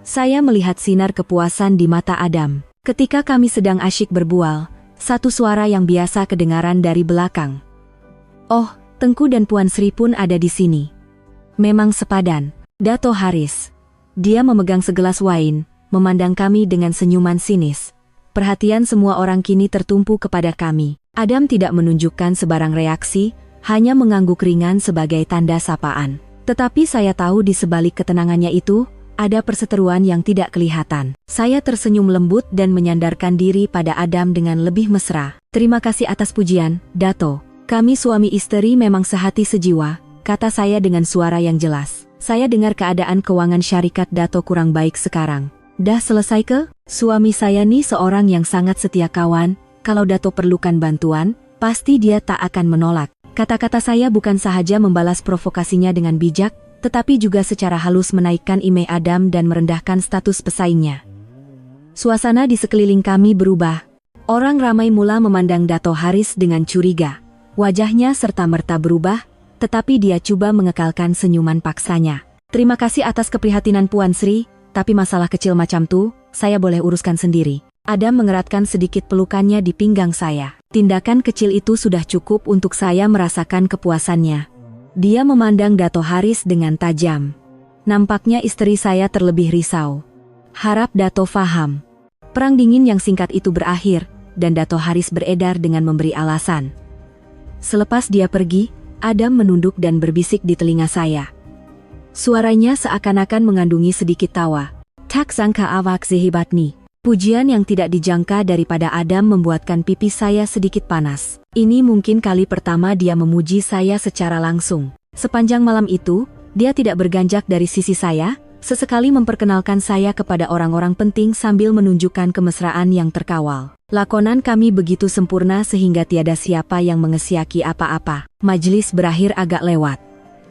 Saya melihat sinar kepuasan di mata Adam. Ketika kami sedang asyik berbual, Satu suara yang biasa kedengaran dari belakang. "Oh, Tengku dan Puan Sri pun ada di sini." Memang sepadan. Dato Haris. Dia memegang segelas wain, memandang kami dengan senyuman sinis. Perhatian semua orang kini tertumpu kepada kami. Adam tidak menunjukkan sebarang reaksi, hanya mengangguk ringan sebagai tanda sapaan. Tetapi saya tahu di sebalik ketenangannya itu, ada perseteruan yang tidak kelihatan. Saya tersenyum lembut dan menyandarkan diri pada Adam dengan lebih mesra. "Terima kasih atas pujian, Dato. Kami suami istri memang sehati sejiwa," kata saya dengan suara yang jelas. "Saya dengar keadaan keuangan syarikat Dato kurang baik sekarang. Dah selesai ke? Suami saya nih seorang yang sangat setia kawan, kalau Dato perlukan bantuan, pasti dia tak akan menolak." Kata-kata saya bukan sahaja membalas provokasinya dengan bijak, tetapi juga secara halus menaikkan imej Adam dan merendahkan status pesaingnya. Suasana di sekeliling kami berubah. Orang ramai mula memandang Dato Haris dengan curiga. Wajahnya serta-merta berubah, tetapi dia coba mengekalkan senyuman paksanya. "Terima kasih atas keprihatinan Puan Sri, tapi masalah kecil macam tuh, saya boleh uruskan sendiri." Adam mengeratkan sedikit pelukannya di pinggang saya. Tindakan kecil itu sudah cukup untuk saya merasakan kepuasannya. Dia memandang Dato Haris dengan tajam. Nampaknya istri saya terlebih risau. Harap Dato faham. Perang dingin yang singkat itu berakhir, dan Dato Haris beredar dengan memberi alasan. Selepas dia pergi, Adam menunduk dan berbisik di telinga saya. Suaranya seakan-akan mengandungi sedikit tawa. "Tak sangka awak sehebat nih." Pujian yang tidak dijangka daripada Adam membuatkan pipi saya sedikit panas. Ini mungkin kali pertama dia memuji saya secara langsung. Sepanjang malam itu, dia tidak berganjak dari sisi saya, sesekali memperkenalkan saya kepada orang-orang penting sambil menunjukkan kemesraan yang terkawal. Lakonan kami begitu sempurna sehingga tiada siapa yang mengesiaki apa-apa. Majelis berakhir agak lewat.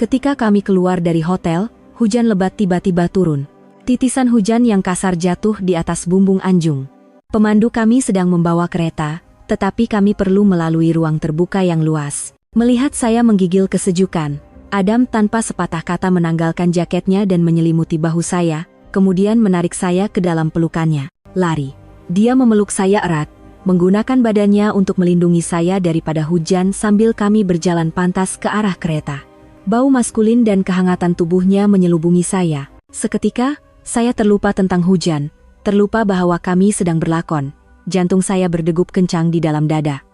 Ketika kami keluar dari hotel, hujan lebat tiba-tiba turun. Titisan hujan yang kasar jatuh di atas bumbung anjung. Pemandu kami sedang membawa kereta, tetapi kami perlu melalui ruang terbuka yang luas. Melihat saya menggigil kesejukan, Adam tanpa sepatah kata menanggalkan jaketnya dan menyelimuti bahu saya, kemudian menarik saya ke dalam pelukannya. Lari. Dia memeluk saya erat, menggunakan badannya untuk melindungi saya daripada hujan sambil kami berjalan pantas ke arah kereta. Bau maskulin dan kehangatan tubuhnya menyelubungi saya. Seketika, saya terlupa tentang hujan, terlupa bahwa kami sedang berlakon. Jantung saya berdegup kencang di dalam dada.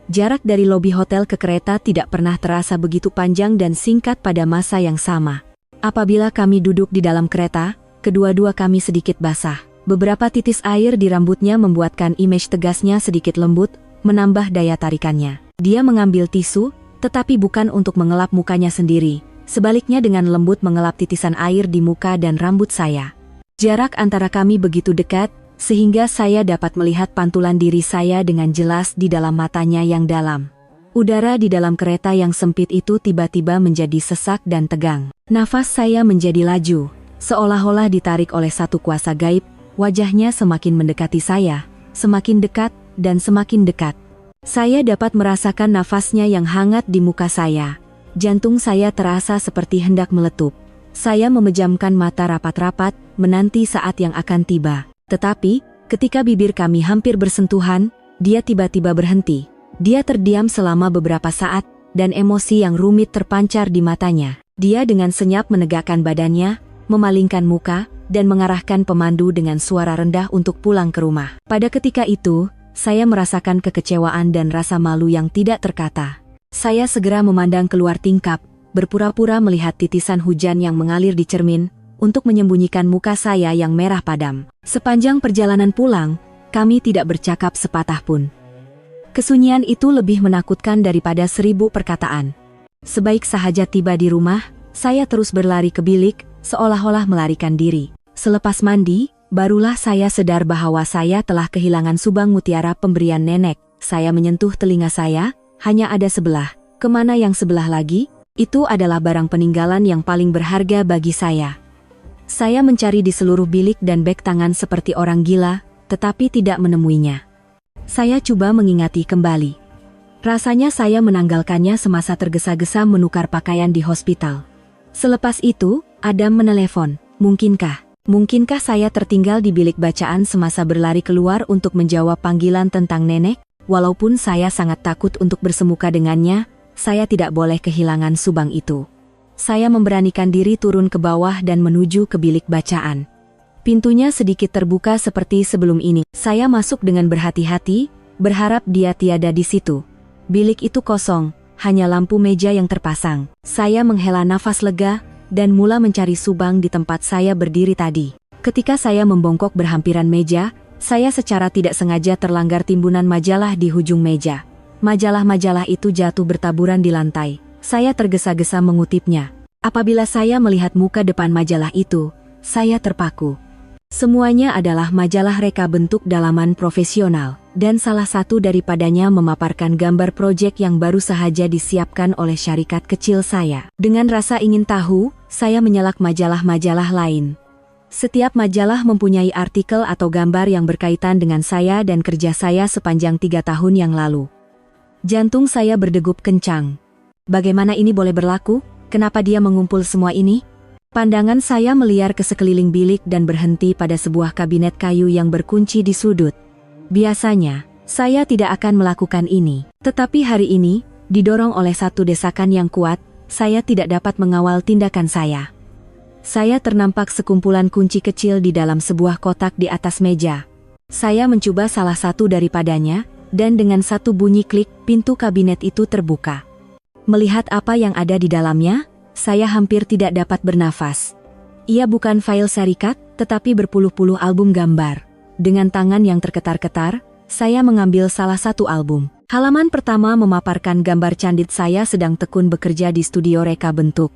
Jarak dari lobi hotel ke kereta tidak pernah terasa begitu panjang dan singkat pada masa yang sama. Apabila kami duduk di dalam kereta, kedua-dua kami sedikit basah. Beberapa titis air di rambutnya membuatkan imej tegasnya sedikit lembut, menambah daya tarikannya. Dia mengambil tisu, tetapi bukan untuk mengelap mukanya sendiri, sebaliknya dengan lembut mengelap titisan air di muka dan rambut saya. Jarak antara kami begitu dekat, sehingga saya dapat melihat pantulan diri saya dengan jelas di dalam matanya yang dalam. Udara di dalam kereta yang sempit itu tiba-tiba menjadi sesak dan tegang. Nafas saya menjadi laju, seolah-olah ditarik oleh satu kuasa gaib. Wajahnya semakin mendekati saya, semakin dekat, dan semakin dekat. Saya dapat merasakan nafasnya yang hangat di muka saya. Jantung saya terasa seperti hendak meletup. Saya memejamkan mata rapat-rapat, menanti saat yang akan tiba. Tetapi, ketika bibir kami hampir bersentuhan, dia tiba-tiba berhenti. Dia terdiam selama beberapa saat, dan emosi yang rumit terpancar di matanya. Dia dengan senyap menegakkan badannya, memalingkan muka, dan mengarahkan pemandu dengan suara rendah untuk pulang ke rumah. Pada ketika itu, saya merasakan kekecewaan dan rasa malu yang tidak terkata. Saya segera memandang keluar tingkap, berpura-pura melihat titisan hujan yang mengalir di cermin, untuk menyembunyikan muka saya yang merah padam. Sepanjang perjalanan pulang, kami tidak bercakap sepatah pun. Kesunyian itu lebih menakutkan daripada 1000 perkataan. Sebaik sahaja tiba di rumah, saya terus berlari ke bilik, seolah-olah melarikan diri. Selepas mandi, barulah saya sadar bahwa saya telah kehilangan subang mutiara pemberian nenek. Saya menyentuh telinga saya, hanya ada sebelah. Kemana yang sebelah lagi? Itu adalah barang peninggalan yang paling berharga bagi saya. Saya mencari di seluruh bilik dan beg tangan seperti orang gila, tetapi tidak menemuinya. Saya coba mengingati kembali. Rasanya saya menanggalkannya semasa tergesa-gesa menukar pakaian di hospital. Selepas itu, Adam menelepon. Mungkinkah saya tertinggal di bilik bacaan semasa berlari keluar untuk menjawab panggilan tentang nenek? Walaupun saya sangat takut untuk bersemuka dengannya, saya tidak boleh kehilangan Subang itu. Saya memberanikan diri turun ke bawah dan menuju ke bilik bacaan. Pintunya sedikit terbuka seperti sebelum ini. Saya masuk dengan berhati-hati, berharap dia tiada di situ. Bilik itu kosong, hanya lampu meja yang terpasang. Saya menghela nafas lega dan mula mencari Subang di tempat saya berdiri tadi. Ketika saya membongkok berhampiran meja, saya secara tidak sengaja terlanggar timbunan majalah di ujung meja. Majalah-majalah itu jatuh bertaburan di lantai. Saya tergesa-gesa mengutipnya. Apabila saya melihat muka depan majalah itu, saya terpaku. Semuanya adalah majalah reka bentuk dalaman profesional, dan salah satu daripadanya memaparkan gambar proyek yang baru saja disiapkan oleh syarikat kecil saya. Dengan rasa ingin tahu, saya menyelak majalah-majalah lain. Setiap majalah mempunyai artikel atau gambar yang berkaitan dengan saya dan kerja saya sepanjang 3 tahun yang lalu. Jantung saya berdegup kencang. Bagaimana ini boleh berlaku? Kenapa dia mengumpul semua ini? Pandangan saya meliar ke sekeliling bilik dan berhenti pada sebuah kabinet kayu yang berkunci di sudut. Biasanya, saya tidak akan melakukan ini. Tetapi hari ini, didorong oleh satu desakan yang kuat, saya tidak dapat mengawal tindakan saya. Saya ternampak sekumpulan kunci kecil di dalam sebuah kotak di atas meja. Saya mencoba salah satu daripadanya, dan dengan satu bunyi klik, pintu kabinet itu terbuka. Melihat apa yang ada di dalamnya, saya hampir tidak dapat bernafas. Ia bukan file syarikat, tetapi berpuluh-puluh album gambar. Dengan tangan yang terketar-ketar, saya mengambil salah satu album. Halaman pertama memaparkan gambar candid saya sedang tekun bekerja di studio reka bentuk.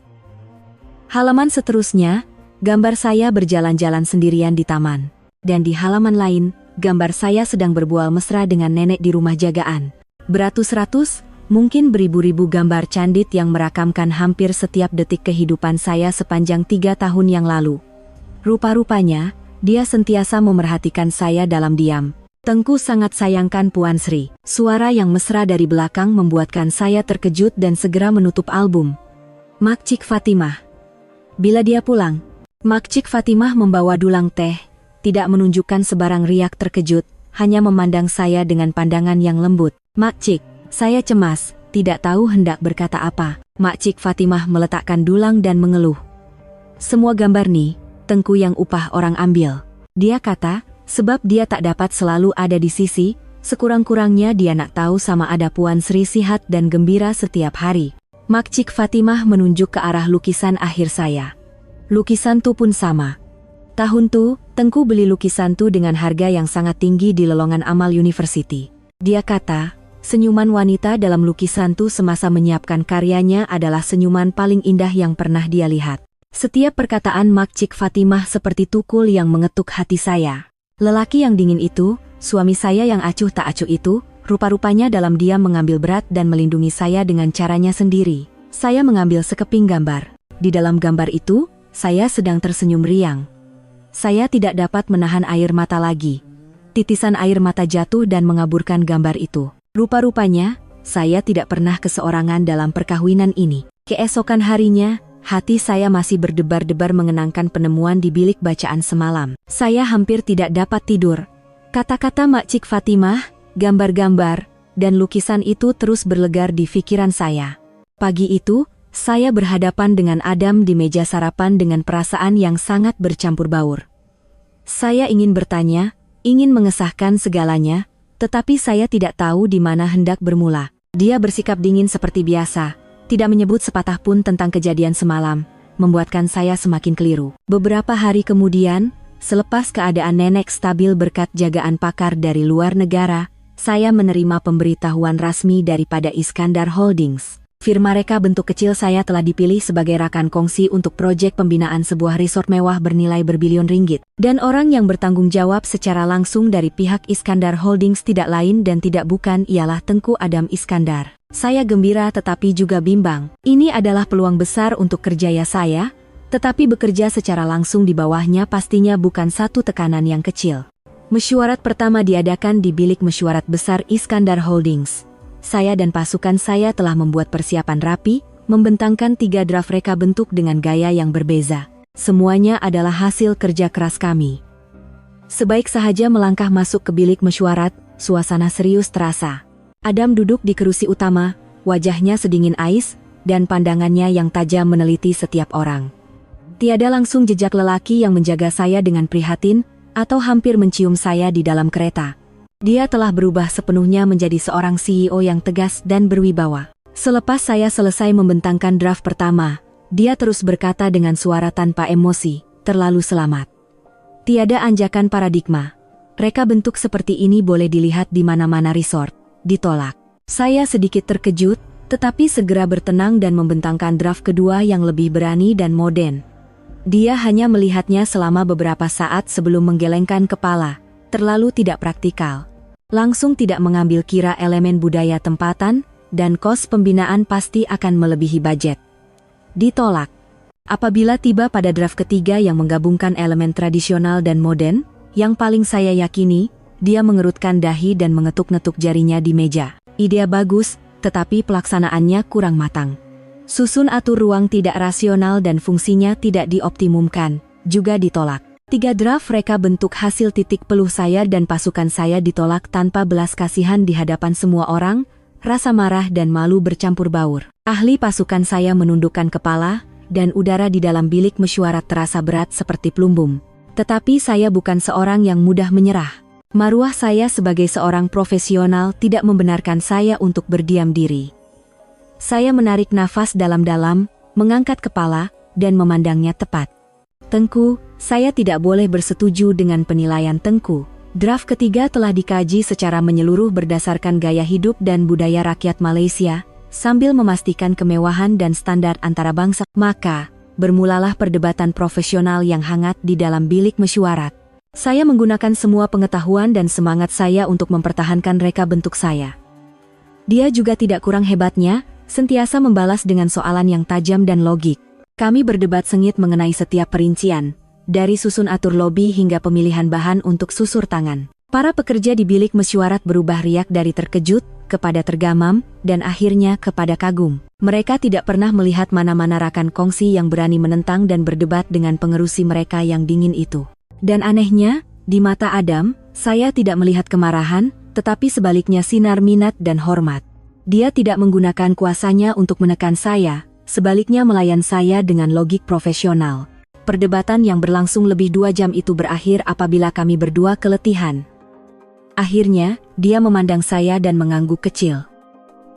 Halaman seterusnya, gambar saya berjalan-jalan sendirian di taman. Dan di halaman lain, gambar saya sedang berbual mesra dengan nenek di rumah jagaan. Beratus-ratus, mungkin beribu-ribu gambar candid yang merakamkan hampir setiap detik kehidupan saya sepanjang 3 tahun yang lalu. Rupa-rupanya, dia sentiasa memerhatikan saya dalam diam. Tengku sangat sayangkan Puan Sri. Suara yang mesra dari belakang membuatkan saya terkejut dan segera menutup album. Makcik Fatimah. Bila dia pulang? Makcik Fatimah membawa dulang teh, tidak menunjukkan sebarang riak terkejut, hanya memandang saya dengan pandangan yang lembut. Makcik. Saya cemas, tidak tahu hendak berkata apa. Makcik Fatimah meletakkan dulang dan mengeluh. Semua gambar nih, Tengku yang upah orang ambil. Dia kata, sebab dia tak dapat selalu ada di sisi, sekurang-kurangnya dia nak tahu sama ada Puan Sri sihat dan gembira setiap hari. Makcik Fatimah menunjuk ke arah lukisan akhir saya. Lukisan tu pun sama. Tahun tu, Tengku beli lukisan tu dengan harga yang sangat tinggi di lelongan Amal University. Dia kata, senyuman wanita dalam lukisan tu semasa menyiapkan karyanya adalah senyuman paling indah yang pernah dia lihat. Setiap perkataan Makcik Fatimah seperti tukul yang mengetuk hati saya. Lelaki yang dingin itu, suami saya yang acuh tak acuh itu, rupa-rupanya dalam diam mengambil berat dan melindungi saya dengan caranya sendiri. Saya mengambil sekeping gambar. Di dalam gambar itu, saya sedang tersenyum riang. Saya tidak dapat menahan air mata lagi. Titisan air mata jatuh dan mengaburkan gambar itu. Rupa-rupanya, saya tidak pernah keseorangan dalam perkawinan ini. Keesokan harinya, hati saya masih berdebar-debar mengenangkan penemuan di bilik bacaan semalam. Saya hampir tidak dapat tidur. Kata-kata Makcik Fatimah, gambar-gambar, dan lukisan itu terus berlegar di pikiran saya. Pagi itu, saya berhadapan dengan Adam di meja sarapan dengan perasaan yang sangat bercampur baur. Saya ingin bertanya, ingin mengesahkan segalanya, tetapi saya tidak tahu di mana hendak bermula. Dia bersikap dingin seperti biasa, tidak menyebut sepatah pun tentang kejadian semalam, membuatkan saya semakin keliru. Beberapa hari kemudian, selepas keadaan nenek stabil berkat jagaan pakar dari luar negara, saya menerima pemberitahuan rasmi daripada Iskandar Holdings. Firma reka bentuk kecil saya telah dipilih sebagai rakan kongsi untuk proyek pembinaan sebuah resort mewah bernilai berbilion ringgit. Dan orang yang bertanggung jawab secara langsung dari pihak Iskandar Holdings tidak lain dan tidak bukan ialah Tengku Adam Iskandar. Saya gembira tetapi juga bimbang. Ini adalah peluang besar untuk kerjaya saya, tetapi bekerja secara langsung di bawahnya pastinya bukan satu tekanan yang kecil. Mesyuarat pertama diadakan di bilik mesyuarat besar Iskandar Holdings. Saya dan pasukan saya telah membuat persiapan rapi, membentangkan 3 draft reka bentuk dengan gaya yang berbeza. Semuanya adalah hasil kerja keras kami. Sebaik sahaja melangkah masuk ke bilik mesyuarat, suasana serius terasa. Adam duduk di kerusi utama, wajahnya sedingin ais, dan pandangannya yang tajam meneliti setiap orang. Tiada langsung jejak lelaki yang menjaga saya dengan prihatin, atau hampir mencium saya di dalam kereta. Dia telah berubah sepenuhnya menjadi seorang CEO yang tegas dan berwibawa. Selepas saya selesai membentangkan draft pertama, dia terus berkata dengan suara tanpa emosi, "Terlalu selamat. Tiada anjakan paradigma. Reka bentuk seperti ini boleh dilihat di mana-mana resort. Ditolak." Saya sedikit terkejut, tetapi segera bertenang dan membentangkan draft kedua yang lebih berani dan modern. Dia hanya melihatnya selama beberapa saat sebelum menggelengkan kepala, terlalu tidak praktikal. Langsung tidak mengambil kira elemen budaya tempatan, dan kos pembinaan pasti akan melebihi budget. Ditolak. Apabila tiba pada draft ketiga yang menggabungkan elemen tradisional dan modern, yang paling saya yakini, dia mengerutkan dahi dan mengetuk-ngetuk jarinya di meja. Ide bagus, tetapi pelaksanaannya kurang matang. Susun atur ruang tidak rasional dan fungsinya tidak dioptimumkan, juga ditolak. 3 draft reka bentuk hasil titik peluh saya dan pasukan saya ditolak tanpa belas kasihan di hadapan semua orang, rasa marah dan malu bercampur baur. Ahli pasukan saya menundukkan kepala, dan udara di dalam bilik mesyuarat terasa berat seperti plumbum. Tetapi saya bukan seorang yang mudah menyerah. Maruah saya sebagai seorang profesional tidak membenarkan saya untuk berdiam diri. Saya menarik nafas dalam-dalam, mengangkat kepala, dan memandangnya tepat. "Tengku, saya tidak boleh bersetuju dengan penilaian Tengku. Draft ketiga telah dikaji secara menyeluruh berdasarkan gaya hidup dan budaya rakyat Malaysia, sambil memastikan kemewahan dan standar antara bangsa." Maka, bermulalah perdebatan profesional yang hangat di dalam bilik mesyuarat. Saya menggunakan semua pengetahuan dan semangat saya untuk mempertahankan reka bentuk saya. Dia juga tidak kurang hebatnya, sentiasa membalas dengan soalan yang tajam dan logik. Kami berdebat sengit mengenai setiap perincian, dari susun atur lobi hingga pemilihan bahan untuk susur tangan. Para pekerja di bilik mesyuarat berubah riak dari terkejut, kepada tergamam, dan akhirnya kepada kagum. Mereka tidak pernah melihat mana-mana rakan kongsi yang berani menentang dan berdebat dengan pengerusi mereka yang dingin itu. Dan anehnya, di mata Adam, saya tidak melihat kemarahan, tetapi sebaliknya sinar minat dan hormat. Dia tidak menggunakan kuasanya untuk menekan saya, sebaliknya melayan saya dengan logik profesional. Perdebatan yang berlangsung lebih 2 jam itu berakhir apabila kami berdua keletihan. Akhirnya, dia memandang saya dan mengangguk kecil.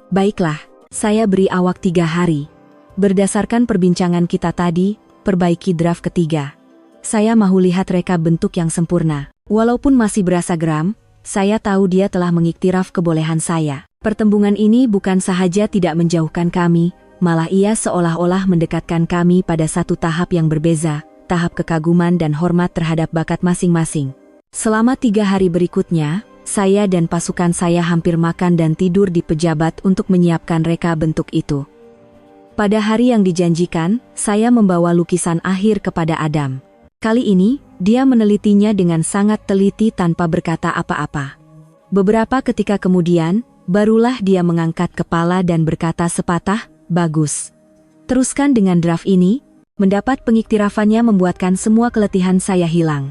"Baiklah, saya beri awak 3 hari. Berdasarkan perbincangan kita tadi, perbaiki draft ketiga. Saya mahu lihat reka bentuk yang sempurna." Walaupun masih berasa geram, saya tahu dia telah mengiktiraf kebolehan saya. Pertembungan ini bukan sahaja tidak menjauhkan kami, malah ia seolah-olah mendekatkan kami pada satu tahap yang berbeza, tahap kekaguman dan hormat terhadap bakat masing-masing. Selama 3 hari berikutnya, saya dan pasukan saya hampir makan dan tidur di pejabat untuk menyiapkan reka bentuk itu. Pada hari yang dijanjikan, saya membawa lukisan akhir kepada Adam. Kali ini, dia menelitinya dengan sangat teliti tanpa berkata apa-apa. Beberapa ketika kemudian, barulah dia mengangkat kepala dan berkata sepatah, "Bagus. Teruskan dengan draft ini." Mendapat pengiktirafannya membuatkan semua keletihan saya hilang.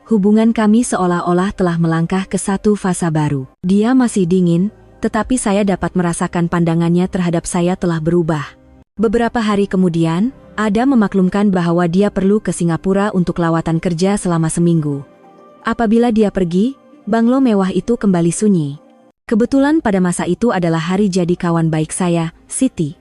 Hubungan kami seolah-olah telah melangkah ke satu fasa baru. Dia masih dingin, tetapi saya dapat merasakan pandangannya terhadap saya telah berubah. Beberapa hari kemudian, Adam memaklumkan bahwa dia perlu ke Singapura untuk lawatan kerja selama seminggu. Apabila dia pergi, banglo mewah itu kembali sunyi. Kebetulan pada masa itu adalah hari jadi kawan baik saya, Siti.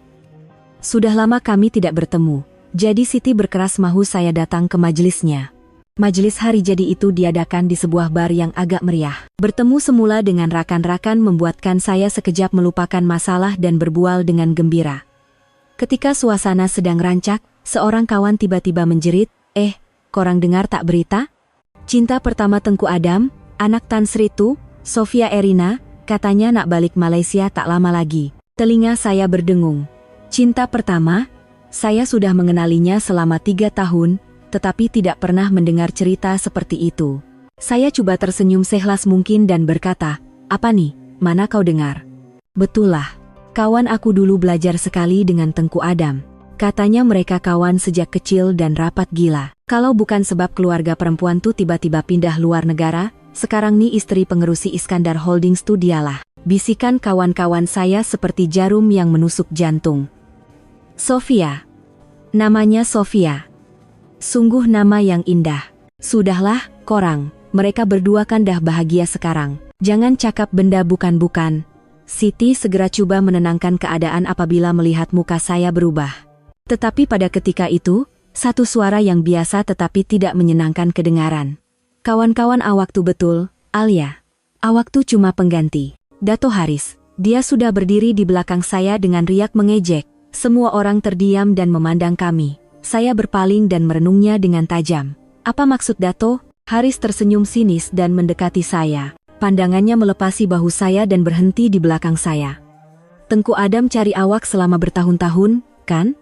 Sudah lama kami tidak bertemu, jadi Siti berkeras mahu saya datang ke majelisnya. Majelis hari jadi itu diadakan di sebuah bar yang agak meriah. Bertemu semula dengan rakan-rakan membuatkan saya sekejap melupakan masalah dan berbual dengan gembira. Ketika suasana sedang rancak, seorang kawan tiba-tiba menjerit, korang dengar tak berita? Cinta pertama Tengku Adam, anak Tan Sri Tu, Sofia Erina, katanya nak balik Malaysia tak lama lagi." Telinga saya berdengung. Cinta pertama? Saya sudah mengenalinya selama 3 tahun, tetapi tidak pernah mendengar cerita seperti itu. Saya coba tersenyum seikhlas mungkin dan berkata, "Apa nih, mana kau dengar?" "Betullah. Kawan aku dulu belajar sekali dengan Tengku Adam. Katanya mereka kawan sejak kecil dan rapat gila. Kalau bukan sebab keluarga perempuan tuh tiba-tiba pindah luar negara, sekarang nih istri pengerusi Iskandar Holdings tuh dialah. Bisikan kawan-kawan saya seperti jarum yang menusuk jantung. Sofia. Namanya Sofia. Sungguh nama yang indah. Sudahlah, korang. Mereka berdua kan dah bahagia sekarang. Jangan cakap benda bukan-bukan. Siti segera coba menenangkan keadaan apabila melihat muka saya berubah. Tetapi pada ketika itu, satu suara yang biasa tetapi tidak menyenangkan kedengaran. Kawan-kawan awak tuh betul, Alia. Awak tuh cuma pengganti. Dato Haris. Dia sudah berdiri di belakang saya dengan riak mengejek. Semua orang terdiam dan memandang kami. Saya berpaling dan merenungnya dengan tajam. Apa maksud Dato? Haris tersenyum sinis dan mendekati saya. Pandangannya melepasi bahu saya dan berhenti di belakang saya. Tengku Adam cari awak selama bertahun-tahun, kan?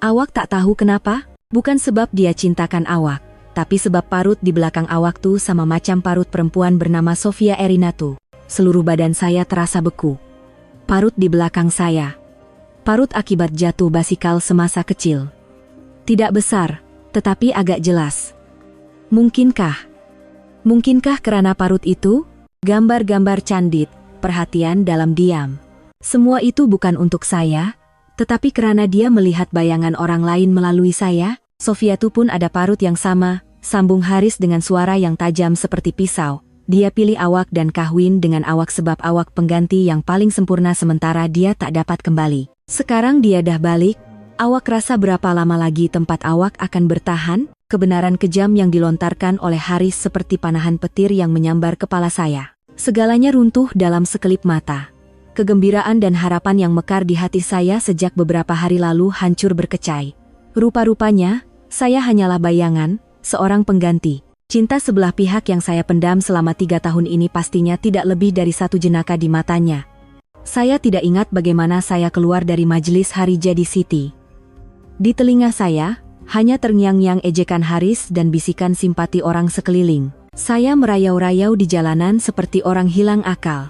Awak tak tahu kenapa? Bukan sebab dia cintakan awak, tapi sebab parut di belakang awak tuh sama macam parut perempuan bernama Sofia Erinatu. Seluruh badan saya terasa beku. Parut di belakang saya. Parut akibat jatuh basikal semasa kecil. Tidak besar, tetapi agak jelas. Mungkinkah karena parut itu? Gambar-gambar candid, perhatian dalam diam. Semua itu bukan untuk saya, tetapi karena dia melihat bayangan orang lain melalui saya. Sofia tuh pun ada parut yang sama, sambung Haris dengan suara yang tajam seperti pisau. Dia pilih awak dan kawin dengan awak sebab awak pengganti yang paling sempurna sementara dia tak dapat kembali. Sekarang dia dah balik, awak rasa berapa lama lagi tempat awak akan bertahan? Kebenaran kejam yang dilontarkan oleh Haris seperti panahan petir yang menyambar kepala saya. Segalanya runtuh dalam sekelip mata. Kegembiraan dan harapan yang mekar di hati saya sejak beberapa hari lalu hancur berkecai. Rupa-rupanya, saya hanyalah bayangan, seorang pengganti. Cinta sebelah pihak yang saya pendam selama 3 tahun ini pastinya tidak lebih dari satu jenaka di matanya. Saya tidak ingat bagaimana saya keluar dari majelis hari jadi Siti. Di telinga saya, hanya terngiang-ngiang ejekan Haris dan bisikan simpati orang sekeliling. Saya merayau-rayau di jalanan seperti orang hilang akal.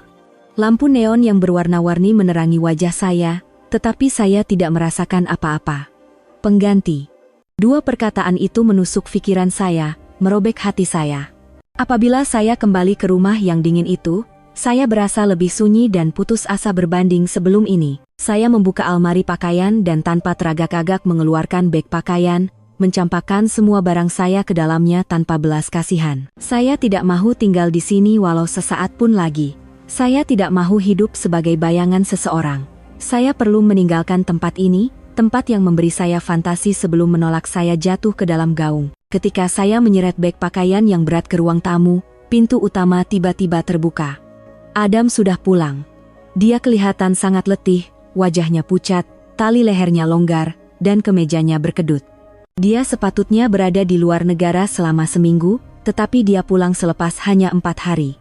Lampu neon yang berwarna-warni menerangi wajah saya, tetapi saya tidak merasakan apa-apa. Pengganti. Dua perkataan itu menusuk pikiran saya, merobek hati saya. Apabila saya kembali ke rumah yang dingin itu, saya berasa lebih sunyi dan putus asa berbanding sebelum ini. Saya membuka almari pakaian dan tanpa teragak-agak mengeluarkan beg pakaian, mencampakkan semua barang saya ke dalamnya tanpa belas kasihan. Saya tidak mahu tinggal di sini walau sesaat pun lagi. Saya tidak mahu hidup sebagai bayangan seseorang. Saya perlu meninggalkan tempat ini, tempat yang memberi saya fantasi sebelum menolak saya jatuh ke dalam gaung. Ketika saya menyeret beg pakaian yang berat ke ruang tamu, pintu utama tiba-tiba terbuka. Adam sudah pulang. Dia kelihatan sangat letih, wajahnya pucat, tali lehernya longgar, dan kemejanya berkedut. Dia sepatutnya berada di luar negara selama seminggu, tetapi dia pulang selepas hanya 4 hari.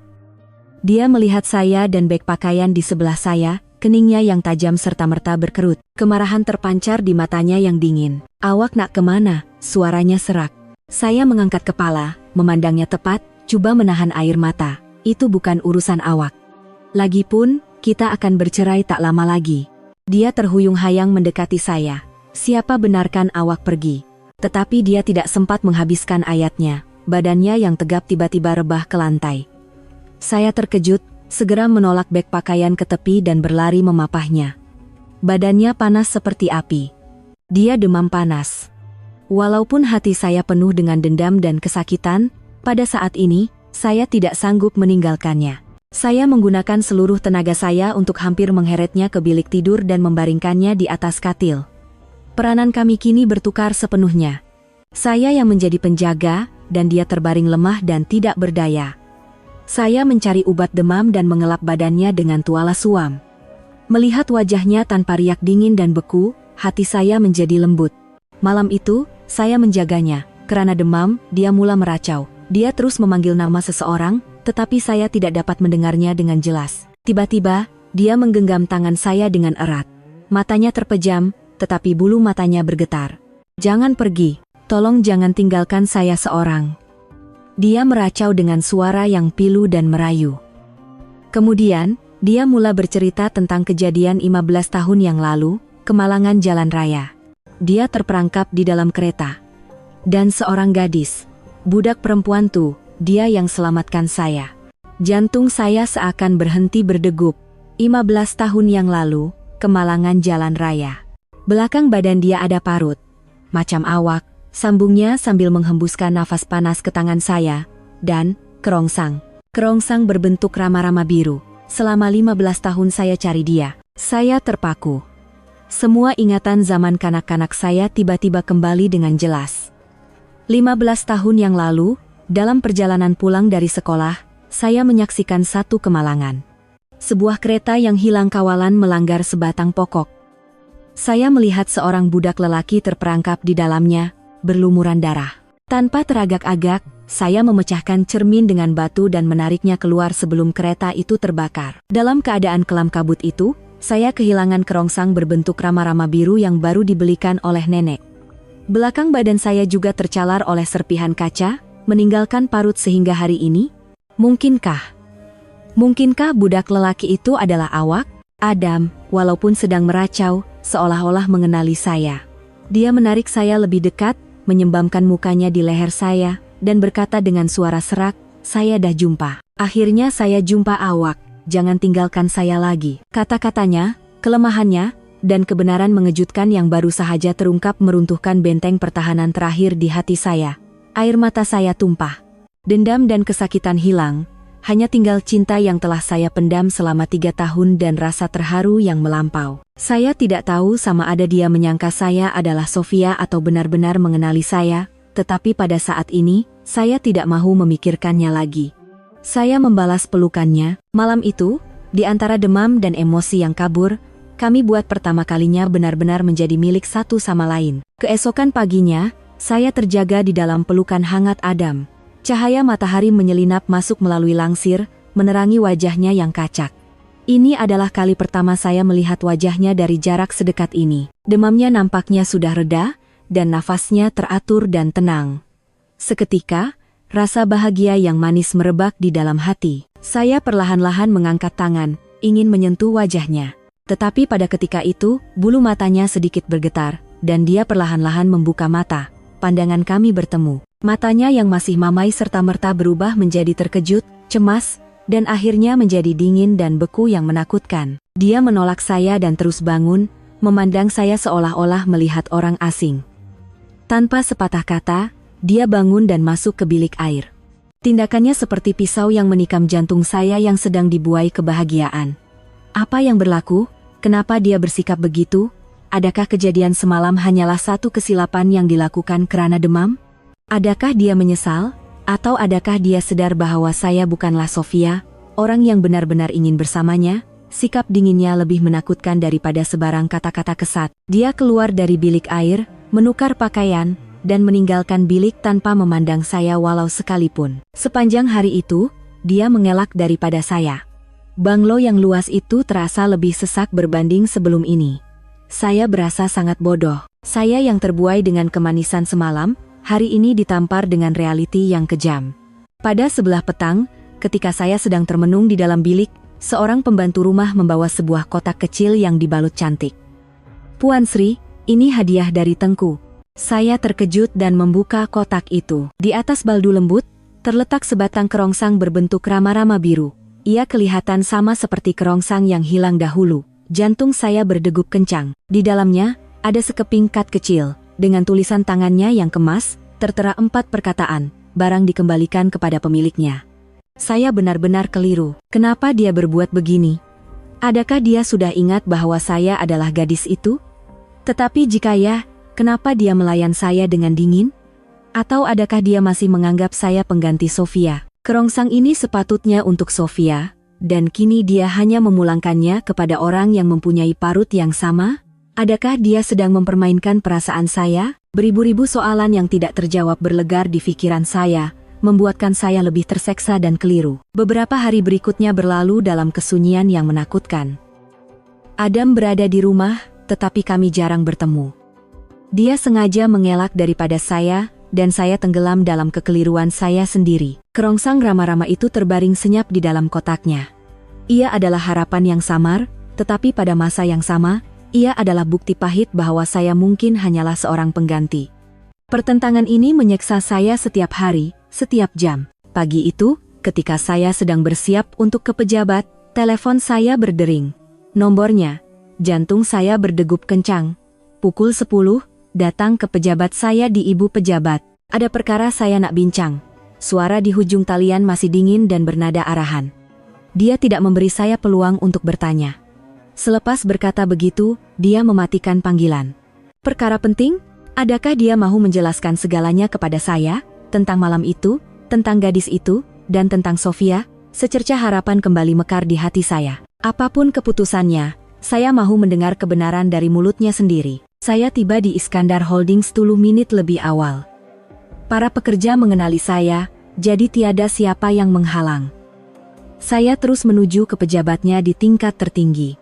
Dia melihat saya dan beg pakaian di sebelah saya, keningnya yang tajam serta-merta berkerut. Kemarahan terpancar di matanya yang dingin. Awak nak kemana? Suaranya serak. Saya mengangkat kepala, memandangnya tepat, coba menahan air mata. Itu bukan urusan awak. Lagipun, kita akan bercerai tak lama lagi. Dia terhuyung-hayang mendekati saya. Siapa benarkan awak pergi? Tetapi dia tidak sempat menghabiskan ayatnya. Badannya yang tegap tiba-tiba rebah ke lantai. Saya terkejut, segera menolak beg pakaian ke tepi dan berlari memapahnya. Badannya panas seperti api. Dia demam panas. Walaupun hati saya penuh dengan dendam dan kesakitan, pada saat ini, saya tidak sanggup meninggalkannya. Saya menggunakan seluruh tenaga saya untuk hampir mengheretnya ke bilik tidur dan membaringkannya di atas katil. Peranan kami kini bertukar sepenuhnya. Saya yang menjadi penjaga, dan dia terbaring lemah dan tidak berdaya. Saya mencari obat demam dan mengelap badannya dengan tuala suam. Melihat wajahnya tanpa riak dingin dan beku, hati saya menjadi lembut. Malam itu, saya menjaganya. Karena demam, dia mula meracau. Dia terus memanggil nama seseorang, tetapi saya tidak dapat mendengarnya dengan jelas. Tiba-tiba, dia menggenggam tangan saya dengan erat. Matanya terpejam, tetapi bulu matanya bergetar. Jangan pergi, tolong jangan tinggalkan saya seorang. Dia meracau dengan suara yang pilu dan merayu. Kemudian, dia mula bercerita tentang kejadian 15 tahun yang lalu, kemalangan jalan raya. Dia terperangkap di dalam kereta. Dan seorang gadis, budak perempuan tuh, dia yang selamatkan saya. Jantung saya seakan berhenti berdegup. 15 tahun yang lalu, kemalangan jalan raya. Belakang badan dia ada parut. Macam awak, sambungnya sambil menghembuskan nafas panas ke tangan saya. Dan, kerongsang. Kerongsang berbentuk rama-rama biru. Selama 15 tahun saya cari dia. Saya terpaku. Semua ingatan zaman kanak-kanak saya tiba-tiba kembali dengan jelas. 15 tahun yang lalu, dalam perjalanan pulang dari sekolah, saya menyaksikan satu kemalangan. Sebuah kereta yang hilang kawalan melanggar sebatang pokok. Saya melihat seorang budak lelaki terperangkap di dalamnya, berlumuran darah. Tanpa teragak-agak, saya memecahkan cermin dengan batu dan menariknya keluar sebelum kereta itu terbakar. Dalam keadaan kelam kabut itu, saya kehilangan kerongsang berbentuk rama-rama biru yang baru dibelikan oleh nenek. Belakang badan saya juga tercalar oleh serpihan kaca, meninggalkan parut sehingga hari ini. Mungkinkah budak lelaki itu adalah awak? Adam, walaupun sedang meracau, seolah-olah mengenali saya. Dia menarik saya lebih dekat, menyembamkan mukanya di leher saya, dan berkata dengan suara serak, "Saya dah jumpa. Akhirnya saya jumpa awak, jangan tinggalkan saya lagi." Kata-katanya, kelemahannya, dan kebenaran mengejutkan yang baru saja terungkap meruntuhkan benteng pertahanan terakhir di hati saya. Air mata saya tumpah. Dendam dan kesakitan hilang, hanya tinggal cinta yang telah saya pendam selama 3 tahun dan rasa terharu yang melampau. Saya tidak tahu sama ada dia menyangka saya adalah Sofia atau benar-benar mengenali saya, tetapi pada saat ini, saya tidak mahu memikirkannya lagi. Saya membalas pelukannya. Malam itu, di antara demam dan emosi yang kabur, kami buat pertama kalinya benar-benar menjadi milik satu sama lain. Keesokan paginya, saya terjaga di dalam pelukan hangat Adam. Cahaya matahari menyelinap masuk melalui langsir, menerangi wajahnya yang kacak. Ini adalah kali pertama saya melihat wajahnya dari jarak sedekat ini. Demamnya nampaknya sudah reda, dan nafasnya teratur dan tenang. Seketika, rasa bahagia yang manis merebak di dalam hati. Saya perlahan-lahan mengangkat tangan, ingin menyentuh wajahnya. Tetapi pada ketika itu, bulu matanya sedikit bergetar, dan dia perlahan-lahan membuka mata. Pandangan kami bertemu. Matanya yang masih mamai serta-merta berubah menjadi terkejut, cemas, dan akhirnya menjadi dingin dan beku yang menakutkan. Dia menolak saya dan terus bangun, memandang saya seolah-olah melihat orang asing. Tanpa sepatah kata, dia bangun dan masuk ke bilik air. Tindakannya seperti pisau yang menikam jantung saya yang sedang dibuai kebahagiaan. Apa yang berlaku? Kenapa dia bersikap begitu? Adakah kejadian semalam hanyalah satu kesilapan yang dilakukan karena demam? Adakah dia menyesal? Atau adakah dia sadar bahwa saya bukanlah Sofia, orang yang benar-benar ingin bersamanya? Sikap dinginnya lebih menakutkan daripada sebarang kata-kata kesat. Dia keluar dari bilik air, menukar pakaian, dan meninggalkan bilik tanpa memandang saya walau sekalipun. Sepanjang hari itu, dia mengelak daripada saya. Banglo yang luas itu terasa lebih sesak berbanding sebelum ini. Saya berasa sangat bodoh. Saya yang terbuai dengan kemanisan semalam, hari ini ditampar dengan realiti yang kejam. Pada sebelah petang, ketika saya sedang termenung di dalam bilik, seorang pembantu rumah membawa sebuah kotak kecil yang dibalut cantik. "Puan Sri, ini hadiah dari Tengku." Saya terkejut dan membuka kotak itu. Di atas baldu lembut, terletak sebatang kerongsang berbentuk rama-rama biru. Ia kelihatan sama seperti kerongsang yang hilang dahulu. Jantung saya berdegup kencang. Di dalamnya, ada sekeping kad kecil. Dengan tulisan tangannya yang kemas, tertera 4 perkataan, barang dikembalikan kepada pemiliknya. Saya benar-benar keliru. Kenapa dia berbuat begini? Adakah dia sudah ingat bahwa saya adalah gadis itu? Tetapi jika ya, kenapa dia melayan saya dengan dingin? Atau adakah dia masih menganggap saya pengganti Sofia? Kerongsang ini sepatutnya untuk Sofia, dan kini dia hanya memulangkannya kepada orang yang mempunyai parut yang sama? Adakah dia sedang mempermainkan perasaan saya? Beribu-ribu soalan yang tidak terjawab berlegar di pikiran saya, membuatkan saya lebih terseksa dan keliru. Beberapa hari berikutnya berlalu dalam kesunyian yang menakutkan. Adam berada di rumah, tetapi kami jarang bertemu. Dia sengaja mengelak daripada saya, dan saya tenggelam dalam kekeliruan saya sendiri. Kerongsang rama-rama itu terbaring senyap di dalam kotaknya. Ia adalah harapan yang samar, tetapi pada masa yang sama, ia adalah bukti pahit bahwa saya mungkin hanyalah seorang pengganti. Pertentangan ini menyiksa saya setiap hari, setiap jam. Pagi itu, ketika saya sedang bersiap untuk ke pejabat, telepon saya berdering. Nomornya, jantung saya berdegup kencang. Pukul 10, datang ke pejabat saya di ibu pejabat. Ada perkara saya nak bincang. Suara di hujung talian masih dingin dan bernada arahan. Dia tidak memberi saya peluang untuk bertanya. Selepas berkata begitu, dia mematikan panggilan. Perkara penting? Adakah dia mahu menjelaskan segalanya kepada saya? Tentang malam itu, tentang gadis itu, dan tentang Sofia? Secercah harapan kembali mekar di hati saya. Apapun keputusannya, saya mahu mendengar kebenaran dari mulutnya sendiri. Saya tiba di Iskandar Holdings 10 menit lebih awal. Para pekerja mengenali saya, jadi tiada siapa yang menghalang. Saya terus menuju ke pejabatnya di tingkat tertinggi.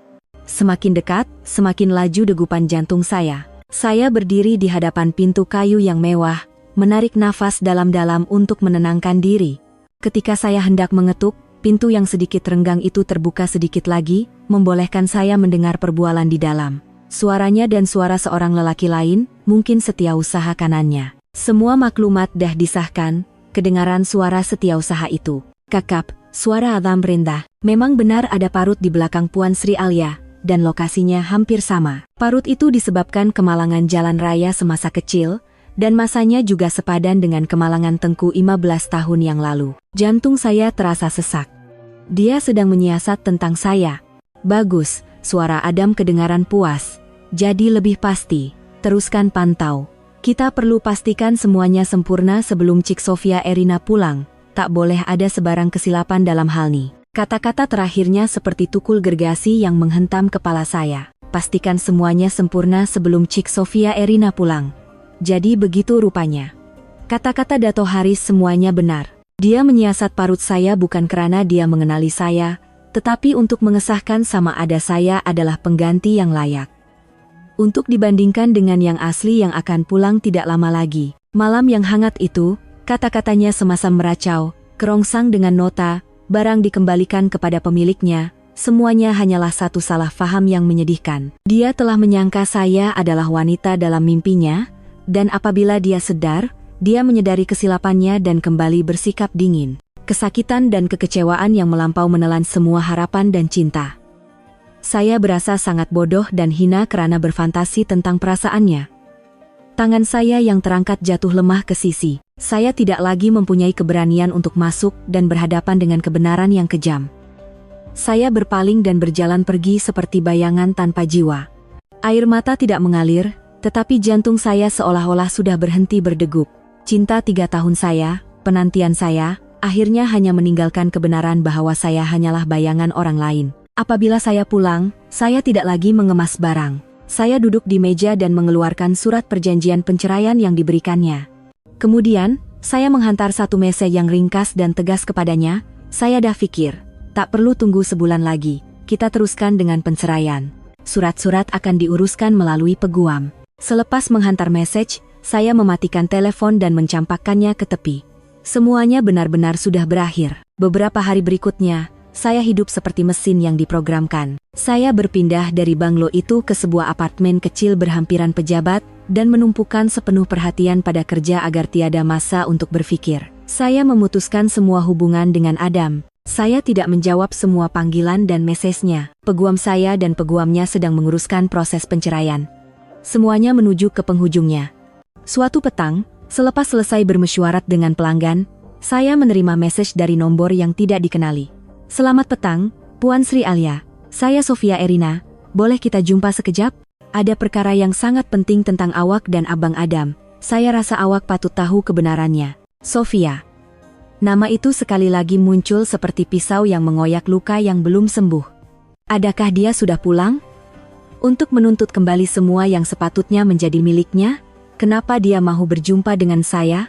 Semakin dekat, semakin laju degupan jantung saya. Saya berdiri di hadapan pintu kayu yang mewah, menarik nafas dalam-dalam untuk menenangkan diri. Ketika saya hendak mengetuk, pintu yang sedikit renggang itu terbuka sedikit lagi, membolehkan saya mendengar perbualan di dalam. Suaranya dan suara seorang lelaki lain, mungkin setiausaha kanannya. Semua maklumat dah disahkan, kedengaran suara setiausaha itu. Kakap, suara azam rendah. Memang benar ada parut di belakang Puan Sri Alia, dan lokasinya hampir sama. Parut itu disebabkan kemalangan jalan raya semasa kecil, dan masanya juga sepadan dengan kemalangan Tengku 15 tahun yang lalu. Jantung saya terasa sesak. Dia sedang menyiasat tentang saya. Bagus, suara Adam kedengaran puas. Jadi lebih pasti, teruskan pantau. Kita perlu pastikan semuanya sempurna sebelum Cik Sofia Erina pulang. Tak boleh ada sebarang kesilapan dalam hal ini. Kata-kata terakhirnya seperti tukul gergasi yang menghentam kepala saya. Pastikan semuanya sempurna sebelum Cik Sofia Erina pulang. Jadi begitu rupanya. Kata-kata Dato Haris semuanya benar. Dia menyiasat parut saya bukan karena dia mengenali saya, tetapi untuk mengesahkan sama ada saya adalah pengganti yang layak. Untuk dibandingkan dengan yang asli yang akan pulang tidak lama lagi. Malam yang hangat itu, kata-katanya semasa meracau, kerongsang dengan nota, barang dikembalikan kepada pemiliknya, semuanya hanyalah satu salah faham yang menyedihkan. Dia telah menyangka saya adalah wanita dalam mimpinya, dan apabila dia sadar, dia menyadari kesilapannya dan kembali bersikap dingin. Kesakitan dan kekecewaan yang melampau menelan semua harapan dan cinta. Saya berasa sangat bodoh dan hina karena berfantasi tentang perasaannya. Tangan saya yang terangkat jatuh lemah ke sisi. Saya tidak lagi mempunyai keberanian untuk masuk dan berhadapan dengan kebenaran yang kejam. Saya berpaling dan berjalan pergi seperti bayangan tanpa jiwa. Air mata tidak mengalir, tetapi jantung saya seolah-olah sudah berhenti berdegup. Cinta 3 tahun saya, penantian saya, akhirnya hanya meninggalkan kebenaran bahwa saya hanyalah bayangan orang lain. Apabila saya pulang, saya tidak lagi mengemas barang. Saya duduk di meja dan mengeluarkan surat perjanjian penceraian yang diberikannya. Kemudian, saya menghantar satu mesej yang ringkas dan tegas kepadanya. Saya dah fikir, tak perlu tunggu sebulan lagi, kita teruskan dengan penceraian. Surat-surat akan diuruskan melalui peguam. Selepas menghantar mesej, saya mematikan telepon dan mencampakkannya ke tepi. Semuanya benar-benar sudah berakhir. Beberapa hari berikutnya, saya hidup seperti mesin yang diprogramkan. Saya berpindah dari banglo itu ke sebuah apartemen kecil berhampiran pejabat, dan menumpukan sepenuh perhatian pada kerja agar tiada masa untuk berpikir. Saya memutuskan semua hubungan dengan Adam. Saya tidak menjawab semua panggilan dan mesesnya. Peguam saya dan peguamnya sedang menguruskan proses penceraian. Semuanya menuju ke penghujungnya. Suatu petang, selepas selesai bermesyuarat dengan pelanggan, saya menerima mesej dari nomor yang tidak dikenali. Selamat petang, Puan Sri Alia. Saya Sofia Erina. Boleh kita jumpa sekejap? Ada perkara yang sangat penting tentang awak dan Abang Adam. Saya rasa awak patut tahu kebenarannya. Sofia. Nama itu sekali lagi muncul seperti pisau yang mengoyak luka yang belum sembuh. Adakah dia sudah pulang? Untuk menuntut kembali semua yang sepatutnya menjadi miliknya? Kenapa dia mahu berjumpa dengan saya?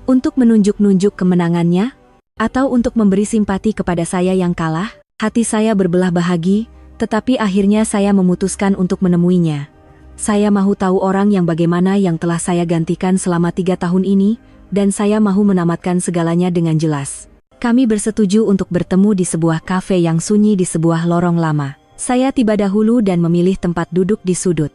Untuk menunjuk-nunjuk kemenangannya? Atau untuk memberi simpati kepada saya yang kalah? Hati saya berbelah bahagi, tetapi akhirnya saya memutuskan untuk menemuinya. Saya mahu tahu orang yang bagaimana yang telah saya gantikan selama 3 tahun ini, dan saya mahu menamatkan segalanya dengan jelas. Kami bersetuju untuk bertemu di sebuah kafe yang sunyi di sebuah lorong lama. Saya tiba dahulu dan memilih tempat duduk di sudut.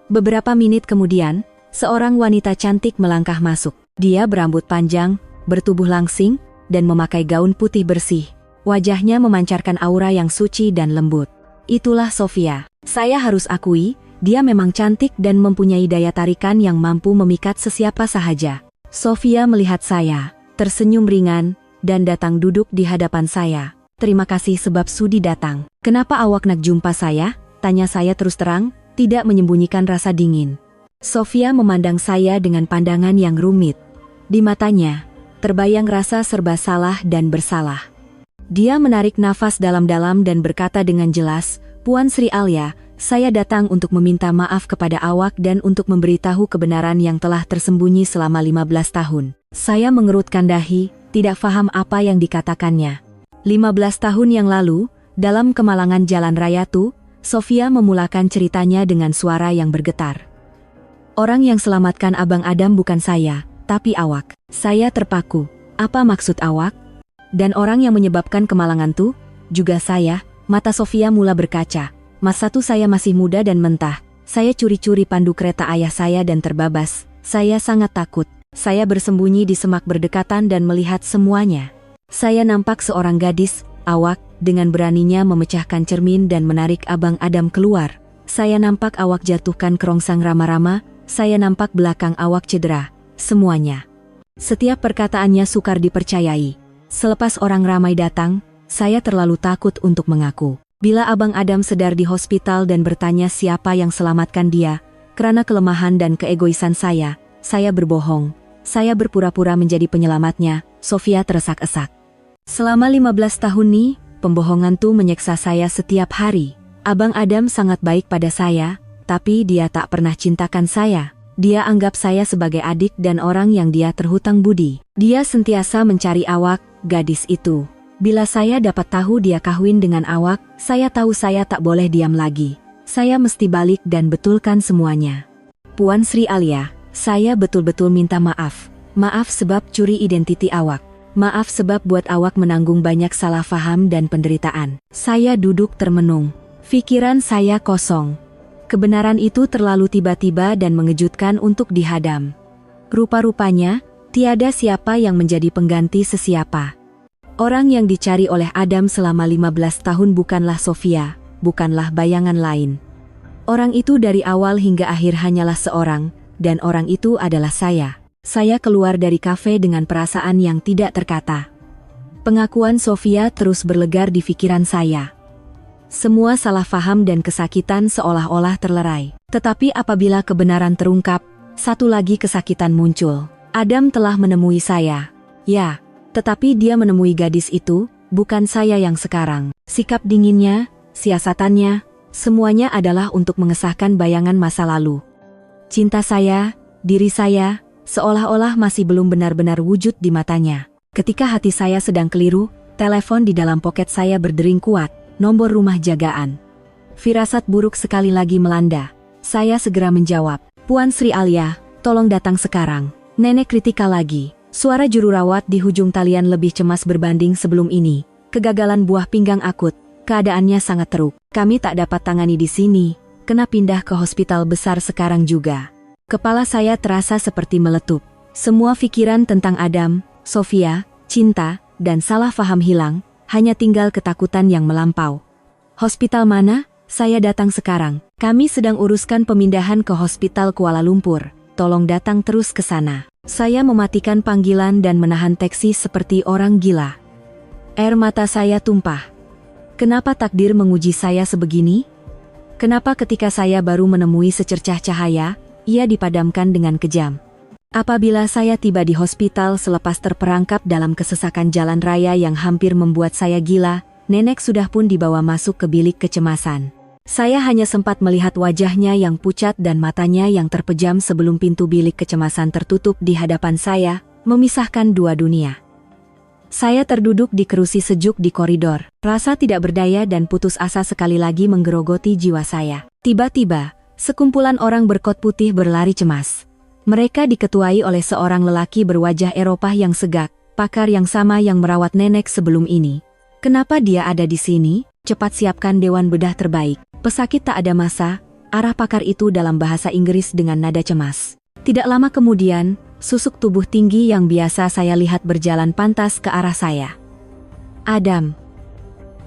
Beberapa menit kemudian, seorang wanita cantik melangkah masuk. Dia berambut panjang, bertubuh langsing, dan memakai gaun putih bersih. Wajahnya memancarkan aura yang suci dan lembut. Itulah Sofia. Saya harus akui, dia memang cantik dan mempunyai daya tarikan yang mampu memikat sesiapa sahaja. Sofia melihat saya, tersenyum ringan, dan datang duduk di hadapan saya. Terima kasih sebab sudi datang. Kenapa awak nak jumpa saya? Tanya saya terus terang, tidak menyembunyikan rasa dingin. Sofia memandang saya dengan pandangan yang rumit. Di matanya, terbayang rasa serba salah dan bersalah. Dia menarik nafas dalam-dalam dan berkata dengan jelas, Puan Sri Alia, saya datang untuk meminta maaf kepada awak dan untuk memberitahu kebenaran yang telah tersembunyi selama 15 tahun. Saya mengerutkan dahi, tidak paham apa yang dikatakannya. 15 tahun yang lalu, dalam kemalangan jalan raya Tu, Sofia memulakan ceritanya dengan suara yang bergetar. Orang yang selamatkan Abang Adam bukan saya, tapi awak. Saya terpaku. Apa maksud awak? Dan orang yang menyebabkan kemalangan Tu, juga saya. Mata Sofia mula berkaca. Masa itu saya masih muda dan mentah. Saya curi-curi pandu kereta ayah saya dan terbabas. Saya sangat takut. Saya bersembunyi di semak berdekatan dan melihat semuanya. Saya nampak seorang gadis, awak, dengan beraninya memecahkan cermin dan menarik Abang Adam keluar. Saya nampak awak jatuhkan kerongsang Rama-Rama. Saya nampak belakang awak cedera. Semuanya. Setiap perkataannya sukar dipercayai. Selepas orang ramai datang, saya terlalu takut untuk mengaku. Bila Abang Adam sedar di hospital dan bertanya siapa yang selamatkan dia, karena kelemahan dan keegoisan saya berbohong. Saya berpura-pura menjadi penyelamatnya. Sofia teresak-esak. Selama 15 tahun nih, pembohongan tuh menyiksa saya setiap hari. Abang Adam sangat baik pada saya, tapi dia tak pernah cintakan saya. Dia anggap saya sebagai adik dan orang yang dia terhutang budi. Dia sentiasa mencari awak, gadis itu. Bila saya dapat tahu dia kawin dengan awak, saya tahu saya tak boleh diam lagi. Saya mesti balik dan betulkan semuanya. Puan Sri Alia, saya betul-betul minta maaf. Maaf sebab curi identiti awak. Maaf sebab buat awak menanggung banyak salah faham dan penderitaan. Saya duduk termenung. Pikiran saya kosong. Kebenaran itu terlalu tiba-tiba dan mengejutkan untuk dihadam. Rupa-rupanya, tiada siapa yang menjadi pengganti sesiapa. Orang yang dicari oleh Adam selama 15 tahun bukanlah Sofia, bukanlah bayangan lain. Orang itu dari awal hingga akhir hanyalah seorang, dan orang itu adalah saya. Saya keluar dari kafe dengan perasaan yang tidak terkata. Pengakuan Sofia terus berlegar di pikiran saya. Semua salah faham dan kesakitan seolah-olah terlerai. Tetapi apabila kebenaran terungkap, satu lagi kesakitan muncul. Adam telah menemui saya. Ya, tetapi dia menemui gadis itu, bukan saya yang sekarang. Sikap dinginnya, siasatannya, semuanya adalah untuk mengesahkan bayangan masa lalu. Cinta saya, diri saya, seolah-olah masih belum benar-benar wujud di matanya. Ketika hati saya sedang keliru, telepon di dalam poket saya berdering kuat. Nomor rumah jagaan. Firasat buruk sekali lagi melanda. Saya segera menjawab, Puan Sri Alia, tolong datang sekarang. Nenek kritikal lagi. Suara juru rawat di hujung talian lebih cemas berbanding sebelum ini. Kegagalan buah pinggang akut. Keadaannya sangat teruk. Kami tak dapat tangani di sini. Kena pindah ke hospital besar sekarang juga. Kepala saya terasa seperti meletup. Semua pikiran tentang Adam, Sofia, cinta, dan salah faham hilang. Hanya tinggal ketakutan yang melampau. Hospital mana? Saya datang sekarang. Kami sedang uruskan pemindahan ke Hospital Kuala Lumpur. Tolong datang terus ke sana. Saya mematikan panggilan dan menahan taksi seperti orang gila. Air mata saya tumpah. Kenapa takdir menguji saya sebegini? Kenapa ketika saya baru menemui secercah cahaya, ia dipadamkan dengan kejam? Apabila saya tiba di hospital selepas terperangkap dalam kesesakan jalan raya yang hampir membuat saya gila, nenek sudah pun dibawa masuk ke bilik kecemasan. Saya hanya sempat melihat wajahnya yang pucat dan matanya yang terpejam sebelum pintu bilik kecemasan tertutup di hadapan saya, memisahkan dua dunia. Saya terduduk di kerusi sejuk di koridor. Rasa tidak berdaya dan putus asa sekali lagi menggerogoti jiwa saya. Tiba-tiba, sekumpulan orang berkot putih berlari cemas. Mereka diketuai oleh seorang lelaki berwajah Eropah yang segak, pakar yang sama yang merawat nenek sebelum ini. Kenapa dia ada di sini? Cepat siapkan dewan bedah terbaik. Pesakit tak ada masa, arah pakar itu dalam bahasa Inggris dengan nada cemas. Tidak lama kemudian, susuk tubuh tinggi yang biasa saya lihat berjalan pantas ke arah saya. Adam.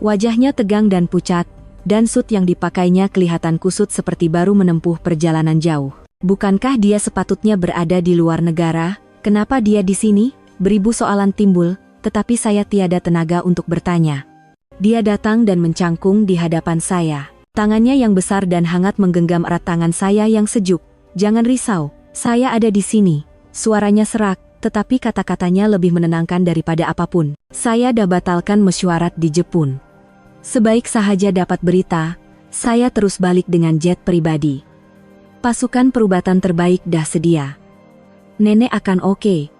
Wajahnya tegang dan pucat, dan sut yang dipakainya kelihatan kusut seperti baru menempuh perjalanan jauh. Bukankah dia sepatutnya berada di luar negara? Kenapa dia di sini? Beribu soalan timbul, tetapi saya tiada tenaga untuk bertanya. Dia datang dan mencangkung di hadapan saya. Tangannya yang besar dan hangat menggenggam erat tangan saya yang sejuk. Jangan risau, saya ada di sini. Suaranya serak, tetapi kata-katanya lebih menenangkan daripada apapun. Saya dah batalkan mesyuarat di Jepun. Sebaik sahaja dapat berita, saya terus balik dengan jet pribadi. Pasukan perubatan terbaik dah sedia. Nenek akan oke.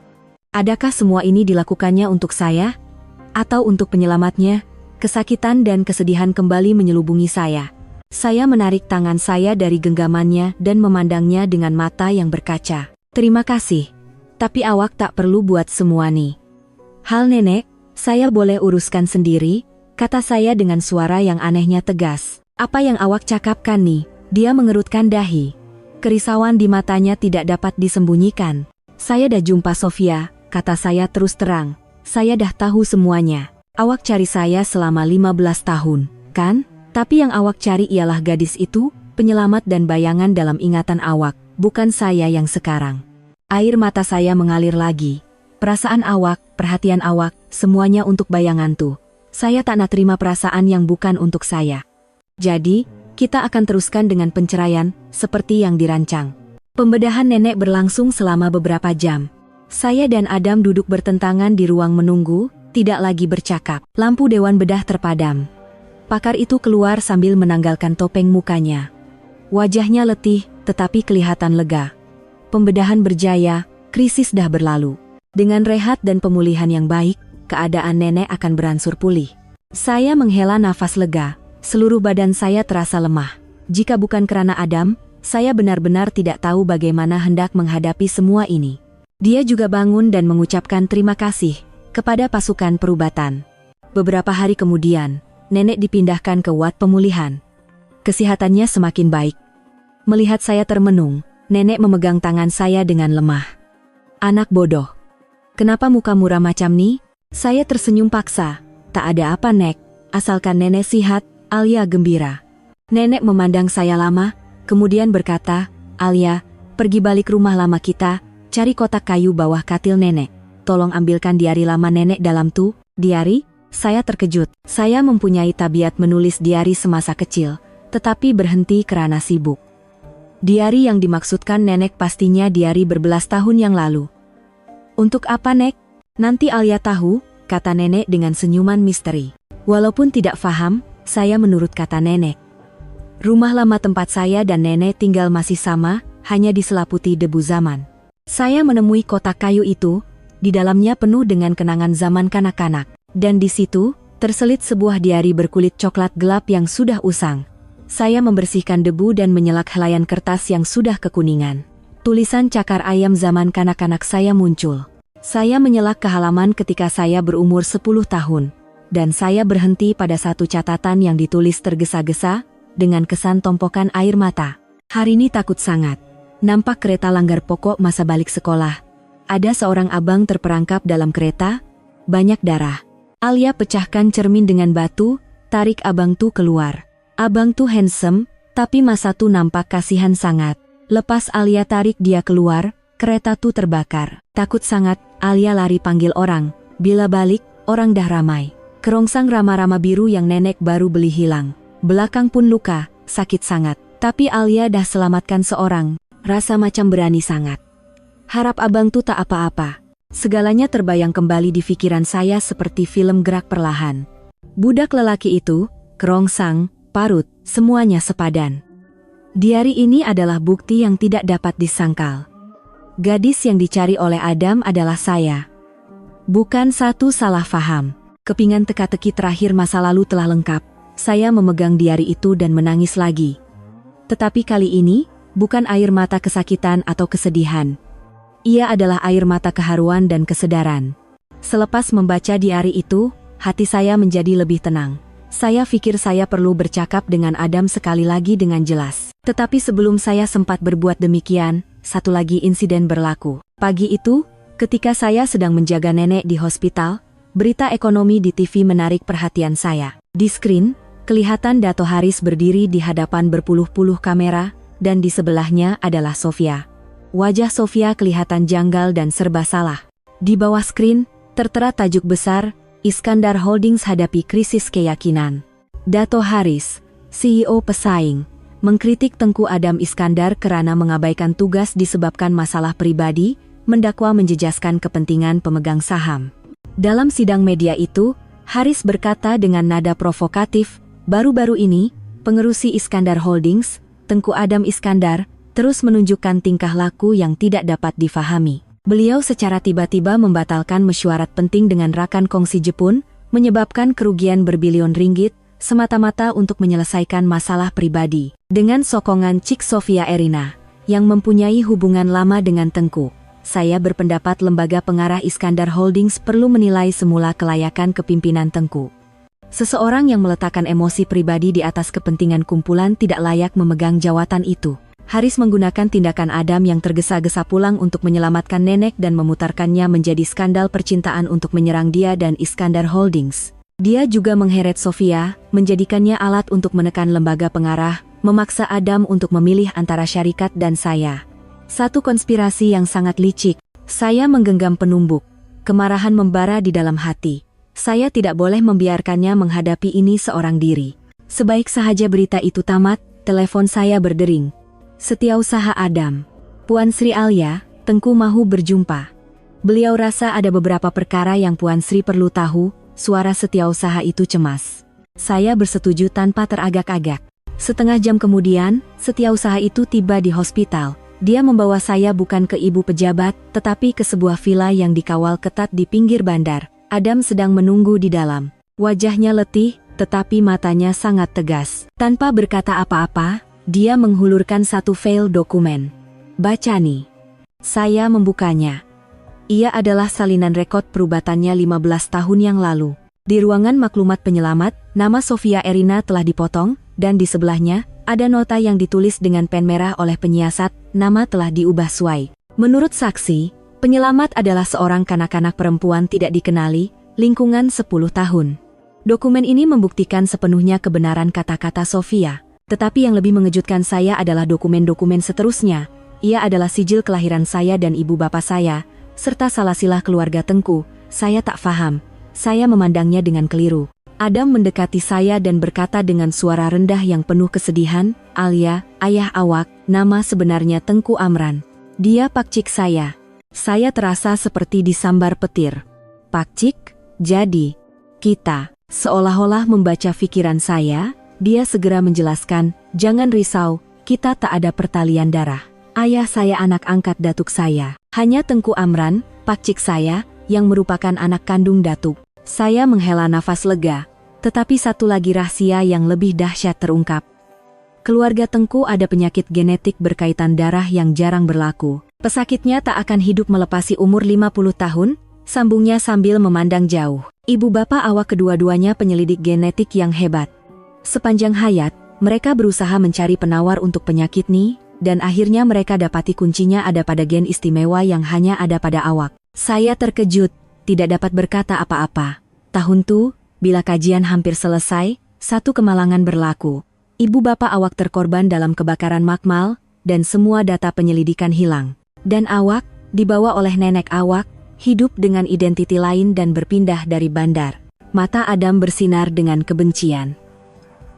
Adakah semua ini dilakukannya untuk saya? Atau untuk penyelamatnya? Kesakitan dan kesedihan kembali menyelubungi saya. Saya menarik tangan saya dari genggamannya dan memandangnya dengan mata yang berkaca. Terima kasih. Tapi awak tak perlu buat semua nih. Hal nenek, saya boleh uruskan sendiri, kata saya dengan suara yang anehnya tegas. Apa yang awak cakapkan nih? Dia mengerutkan dahi. Kerisauan di matanya tidak dapat disembunyikan. Saya dah jumpa Sofia, kata saya terus terang. Saya dah tahu semuanya. Awak cari saya selama 15 tahun, kan? Tapi yang awak cari ialah gadis itu, penyelamat dan bayangan dalam ingatan awak, bukan saya yang sekarang. Air mata saya mengalir lagi. Perasaan awak, perhatian awak, semuanya untuk bayangan tuh. Saya tak nak terima perasaan yang bukan untuk saya. Jadi, kita akan teruskan dengan penceraian, seperti yang dirancang. Pembedahan nenek berlangsung selama beberapa jam. Saya dan Adam duduk bertentangan di ruang menunggu, tidak lagi bercakap. Lampu dewan bedah terpadam. Pakar itu keluar sambil menanggalkan topeng mukanya. Wajahnya letih, tetapi kelihatan lega. Pembedahan berjaya, krisis dah berlalu. Dengan rehat dan pemulihan yang baik, keadaan nenek akan beransur pulih. Saya menghela nafas lega. Seluruh badan saya terasa lemah. Jika bukan karena Adam, saya benar-benar tidak tahu bagaimana hendak menghadapi semua ini. Dia juga bangun dan mengucapkan terima kasih kepada pasukan perubatan. Beberapa hari kemudian, nenek dipindahkan ke ward pemulihan. Kesehatannya semakin baik. Melihat saya termenung, nenek memegang tangan saya dengan lemah. Anak bodoh. Kenapa muka murah macam ni? Saya tersenyum paksa. Tak ada apa nek, asalkan nenek sihat. Alia gembira. Nenek memandang saya lama, kemudian berkata, Alia, pergi balik rumah lama kita, cari kotak kayu bawah katil nenek. Tolong ambilkan diari lama nenek dalam tuh. Diari? Saya terkejut. Saya mempunyai tabiat menulis diari semasa kecil, tetapi berhenti karena sibuk. Diari yang dimaksudkan nenek pastinya diari berbelas tahun yang lalu. Untuk apa nek? Nanti Alia tahu, kata nenek dengan senyuman misteri. Walaupun tidak faham, saya menurut kata nenek. Rumah lama tempat saya dan nenek tinggal masih sama, hanya diselaputi debu zaman. Saya menemui kotak kayu itu, di dalamnya penuh dengan kenangan zaman kanak-kanak. Dan di situ, terselit sebuah diari berkulit coklat gelap yang sudah usang. Saya membersihkan debu dan menyelak helaian kertas yang sudah kekuningan. Tulisan cakar ayam zaman kanak-kanak saya muncul. Saya menyelak ke halaman ketika saya berumur 10 tahun. Dan saya berhenti pada satu catatan yang ditulis tergesa-gesa, dengan kesan tompokan air mata. Hari ini takut sangat. Nampak kereta langgar pokok masa balik sekolah. Ada seorang abang terperangkap dalam kereta, banyak darah. Alia pecahkan cermin dengan batu, tarik abang tu keluar. Abang tu handsome, tapi masa tu nampak kasihan sangat. Lepas Alia tarik dia keluar, kereta tu terbakar. Takut sangat, Alia lari panggil orang. Bila balik, orang dah ramai. Kerongsang rama-rama biru yang nenek baru beli hilang. Belakang pun luka, sakit sangat. Tapi Alia dah selamatkan seorang, rasa macam berani sangat. Harap abang tu tak apa-apa. Segalanya terbayang kembali di pikiran saya seperti film gerak perlahan. Budak lelaki itu, kerongsang, parut, semuanya sepadan. Diari ini adalah bukti yang tidak dapat disangkal. Gadis yang dicari oleh Adam adalah saya. Bukan satu salah faham. Kepingan teka-teki terakhir masa lalu telah lengkap. Saya memegang diari itu dan menangis lagi. Tetapi kali ini, bukan air mata kesakitan atau kesedihan. Ia adalah air mata keharuan dan kesedaran. Selepas membaca diari itu, hati saya menjadi lebih tenang. Saya pikir saya perlu bercakap dengan Adam sekali lagi dengan jelas. Tetapi sebelum saya sempat berbuat demikian, satu lagi insiden berlaku. Pagi itu, ketika saya sedang menjaga nenek di hospital, berita ekonomi di TV menarik perhatian saya. Di screen, kelihatan Dato Haris berdiri di hadapan berpuluh-puluh kamera, dan di sebelahnya adalah Sofia. Wajah Sofia kelihatan janggal dan serba salah. Di bawah screen, tertera tajuk besar, Iskandar Holdings hadapi krisis keyakinan. Dato Haris, CEO pesaing, mengkritik Tengku Adam Iskandar karena mengabaikan tugas disebabkan masalah pribadi, mendakwa menjejaskan kepentingan pemegang saham. Dalam sidang media itu, Haris berkata dengan nada provokatif, baru-baru ini, pengerusi Iskandar Holdings, Tengku Adam Iskandar, terus menunjukkan tingkah laku yang tidak dapat difahami. Beliau secara tiba-tiba membatalkan mesyuarat penting dengan rakan kongsi Jepun, menyebabkan kerugian berbilion ringgit, semata-mata untuk menyelesaikan masalah pribadi. Dengan sokongan Cik Sofia Erina, yang mempunyai hubungan lama dengan Tengku, saya berpendapat lembaga pengarah Iskandar Holdings perlu menilai semula kelayakan kepimpinan Tengku. Seseorang yang meletakkan emosi pribadi di atas kepentingan kumpulan tidak layak memegang jawatan itu. Haris menggunakan tindakan Adam yang tergesa-gesa pulang untuk menyelamatkan nenek dan memutarkannya menjadi skandal percintaan untuk menyerang dia dan Iskandar Holdings. Dia juga mengheret Sofia, menjadikannya alat untuk menekan lembaga pengarah, memaksa Adam untuk memilih antara syarikat dan saya. Satu konspirasi yang sangat licik. Saya menggenggam penumbuk. Kemarahan membara di dalam hati. Saya tidak boleh membiarkannya menghadapi ini seorang diri. Sebaik sahaja berita itu tamat, telepon saya berdering. Setiausaha Adam. Puan Sri Alia, Tengku mahu berjumpa. Beliau rasa ada beberapa perkara yang Puan Sri perlu tahu, suara setiausaha itu cemas. Saya bersetuju tanpa teragak-agak. Setengah jam kemudian, setiausaha itu tiba di hospital. Dia membawa saya bukan ke ibu pejabat, tetapi ke sebuah villa yang dikawal ketat di pinggir bandar. Adam sedang menunggu di dalam. Wajahnya letih, tetapi matanya sangat tegas. Tanpa berkata apa-apa, dia menghulurkan satu file dokumen. Baca nih. Saya membukanya. Ia adalah salinan rekod perubatannya 15 tahun yang lalu. Di ruangan maklumat penyelamat, nama Sofia Erina telah dipotong, dan di sebelahnya, ada nota yang ditulis dengan pen merah oleh penyiasat, nama telah diubah sesuai. Menurut saksi, penyelamat adalah seorang kanak-kanak perempuan tidak dikenali, lingkungan 10 tahun. Dokumen ini membuktikan sepenuhnya kebenaran kata-kata Sofia. Tetapi yang lebih mengejutkan saya adalah dokumen-dokumen seterusnya. Ia adalah sijil kelahiran saya dan ibu bapak saya, serta salasilah keluarga Tengku. Saya tak faham. Saya memandangnya dengan keliru. Adam mendekati saya dan berkata dengan suara rendah yang penuh kesedihan, Alia, ayah awak, nama sebenarnya Tengku Amran. Dia pakcik saya. Saya terasa seperti disambar petir. Pakcik? Jadi, kita, seolah-olah membaca pikiran saya, dia segera menjelaskan, jangan risau, kita tak ada pertalian darah. Ayah saya anak angkat datuk saya. Hanya Tengku Amran, pakcik saya, yang merupakan anak kandung datuk. Saya menghela nafas lega, tetapi satu lagi rahasia yang lebih dahsyat terungkap. Keluarga Tengku ada penyakit genetik berkaitan darah yang jarang berlaku. Pesakitnya tak akan hidup melepasi umur 50 tahun, sambungnya sambil memandang jauh. Ibu bapak awak kedua-duanya penyelidik genetik yang hebat. Sepanjang hayat, mereka berusaha mencari penawar untuk penyakit ini, dan akhirnya mereka dapati kuncinya ada pada gen istimewa yang hanya ada pada awak. Saya terkejut, tidak dapat berkata apa-apa. Tahun itu, bila kajian hampir selesai, satu kemalangan berlaku. Ibu bapak awak terkorban dalam kebakaran makmal, dan semua data penyelidikan hilang. Dan awak, dibawa oleh nenek awak, hidup dengan identiti lain dan berpindah dari bandar. Mata Adam bersinar dengan kebencian.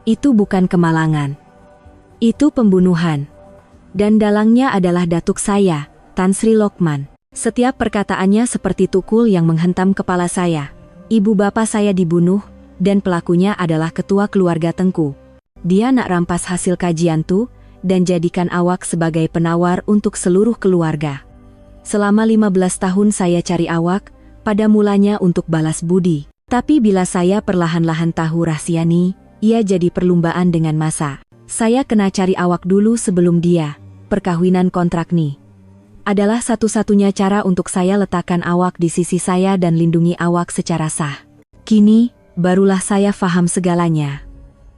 Itu bukan kemalangan. Itu pembunuhan. Dan dalangnya adalah datuk saya, Tan Sri Lokman. Setiap perkataannya seperti tukul yang menghentam kepala saya. Ibu bapak saya dibunuh, dan pelakunya adalah ketua keluarga Tengku. Dia nak rampas hasil kajian tu, dan jadikan awak sebagai penawar untuk seluruh keluarga. Selama 15 tahun saya cari awak, pada mulanya untuk balas budi. Tapi bila saya perlahan-lahan tahu rahasia ni, ia jadi perlumbaan dengan masa. Saya kena cari awak dulu sebelum dia. Perkawinan kontrak ni adalah satu-satunya cara untuk saya letakkan awak di sisi saya dan lindungi awak secara sah. Kini, barulah saya faham segalanya.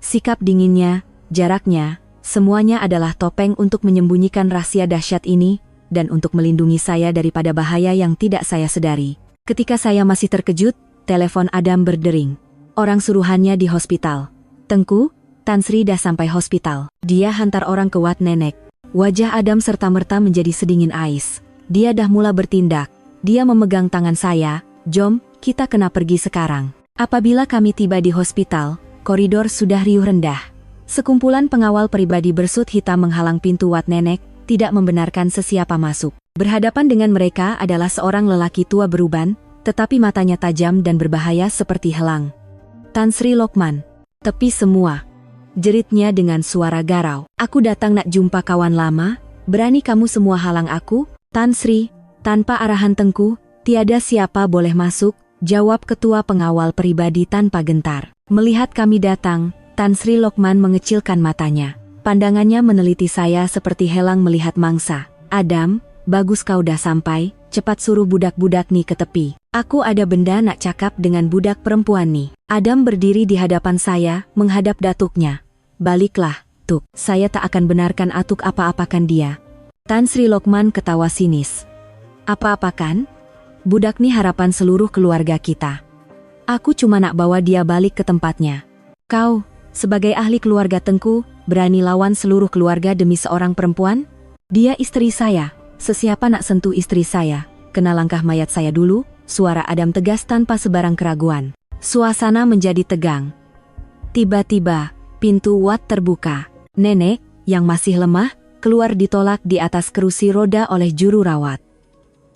Sikap dinginnya, jaraknya, semuanya adalah topeng untuk menyembunyikan rahasia dahsyat ini, dan untuk melindungi saya daripada bahaya yang tidak saya sedari. Ketika saya masih terkejut, telepon Adam berdering. Orang suruhannya di hospital. Tengku, Tan Sri dah sampai hospital. Dia hantar orang ke Wat Nenek. Wajah Adam serta-merta menjadi sedingin ais. Dia dah mula bertindak. Dia memegang tangan saya. Jom, kita kena pergi sekarang. Apabila kami tiba di hospital, koridor sudah riuh rendah. Sekumpulan pengawal pribadi bersut hitam menghalang pintu Wat Nenek, tidak membenarkan sesiapa masuk. Berhadapan dengan mereka adalah seorang lelaki tua beruban, tetapi matanya tajam dan berbahaya seperti helang. Tan Sri Lokman. Tepi semua. Jeritnya dengan suara garau. Aku datang nak jumpa kawan lama, berani kamu semua halang aku? Tan Sri, tanpa arahan Tengku, tiada siapa boleh masuk, jawab ketua pengawal pribadi tanpa gentar. Melihat kami datang, Tan Sri Lokman mengecilkan matanya. Pandangannya meneliti saya seperti helang melihat mangsa. Adam, bagus kau dah sampai, cepat suruh budak-budak nih ke tepi. Aku ada benda nak cakap dengan budak perempuan nih. Adam berdiri di hadapan saya, menghadap datuknya. Baliklah, Tuk. Saya tak akan benarkan Atuk apa-apakan dia. Tan Sri Lokman ketawa sinis. Apa-apakan? Budak nih harapan seluruh keluarga kita. Aku cuma nak bawa dia balik ke tempatnya. Kau, sebagai ahli keluarga Tengku, berani lawan seluruh keluarga demi seorang perempuan? Dia istri saya. Sesiapa nak sentuh istri saya, kena langkah mayat saya dulu. Suara Adam tegas tanpa sebarang keraguan. Suasana menjadi tegang. Tiba-tiba, pintu Wat terbuka. Nenek, yang masih lemah, keluar ditolak di atas kerusi roda oleh juru rawat.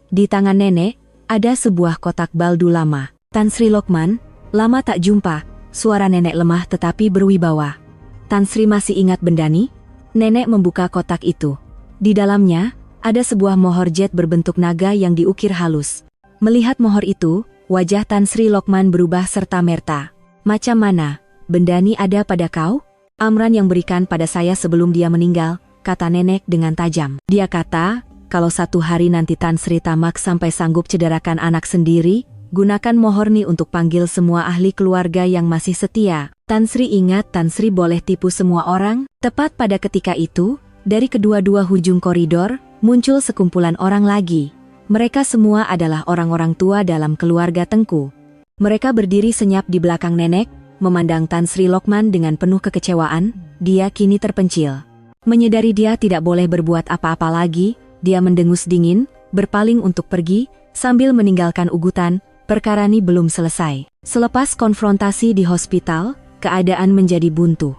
Di tangan nenek, ada sebuah kotak baldu lama. Tan Sri Lokman, lama tak jumpa. Suara nenek lemah tetapi berwibawa. Tan Sri masih ingat benda ni? Nenek membuka kotak itu. Di dalamnya, ada sebuah mohor jet berbentuk naga yang diukir halus. Melihat mohor itu, wajah Tan Sri Lokman berubah serta merta. Macam mana? Benda ni ada pada kau? Amran yang berikan pada saya sebelum dia meninggal, kata nenek dengan tajam. Dia kata, kalau satu hari nanti Tan Sri tamak sampai sanggup cederakan anak sendiri, gunakan mohor ni untuk panggil semua ahli keluarga yang masih setia. Tan Sri ingat Tan Sri boleh tipu semua orang. Tepat pada ketika itu, dari kedua-dua hujung koridor, muncul sekumpulan orang lagi. Mereka semua adalah orang-orang tua dalam keluarga Tengku. Mereka berdiri senyap di belakang nenek, memandang Tan Sri Lokman dengan penuh kekecewaan. Dia kini terpencil. Menyadari dia tidak boleh berbuat apa-apa lagi, dia mendengus dingin, berpaling untuk pergi, sambil meninggalkan ugutan, perkara ini belum selesai. Selepas konfrontasi di hospital, keadaan menjadi buntu.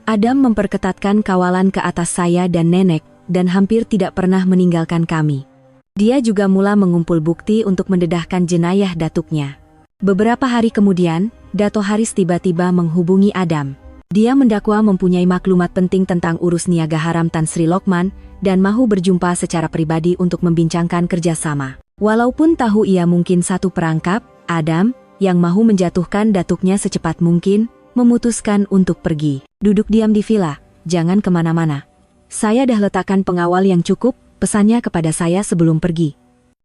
Adam memperketatkan kawalan ke atas saya dan nenek, dan hampir tidak pernah meninggalkan kami. Dia juga mula mengumpul bukti untuk mendedahkan jenayah datuknya. Beberapa hari kemudian, Dato Haris tiba-tiba menghubungi Adam. Dia mendakwa mempunyai maklumat penting tentang urus niaga haram Tan Sri Lokman, dan mahu berjumpa secara pribadi untuk membincangkan kerjasama. Walaupun tahu ia mungkin satu perangkap, Adam, yang mahu menjatuhkan datuknya secepat mungkin, memutuskan untuk pergi. Duduk diam di villa, jangan kemana-mana. Saya dah letakkan pengawal yang cukup, pesannya kepada saya sebelum pergi.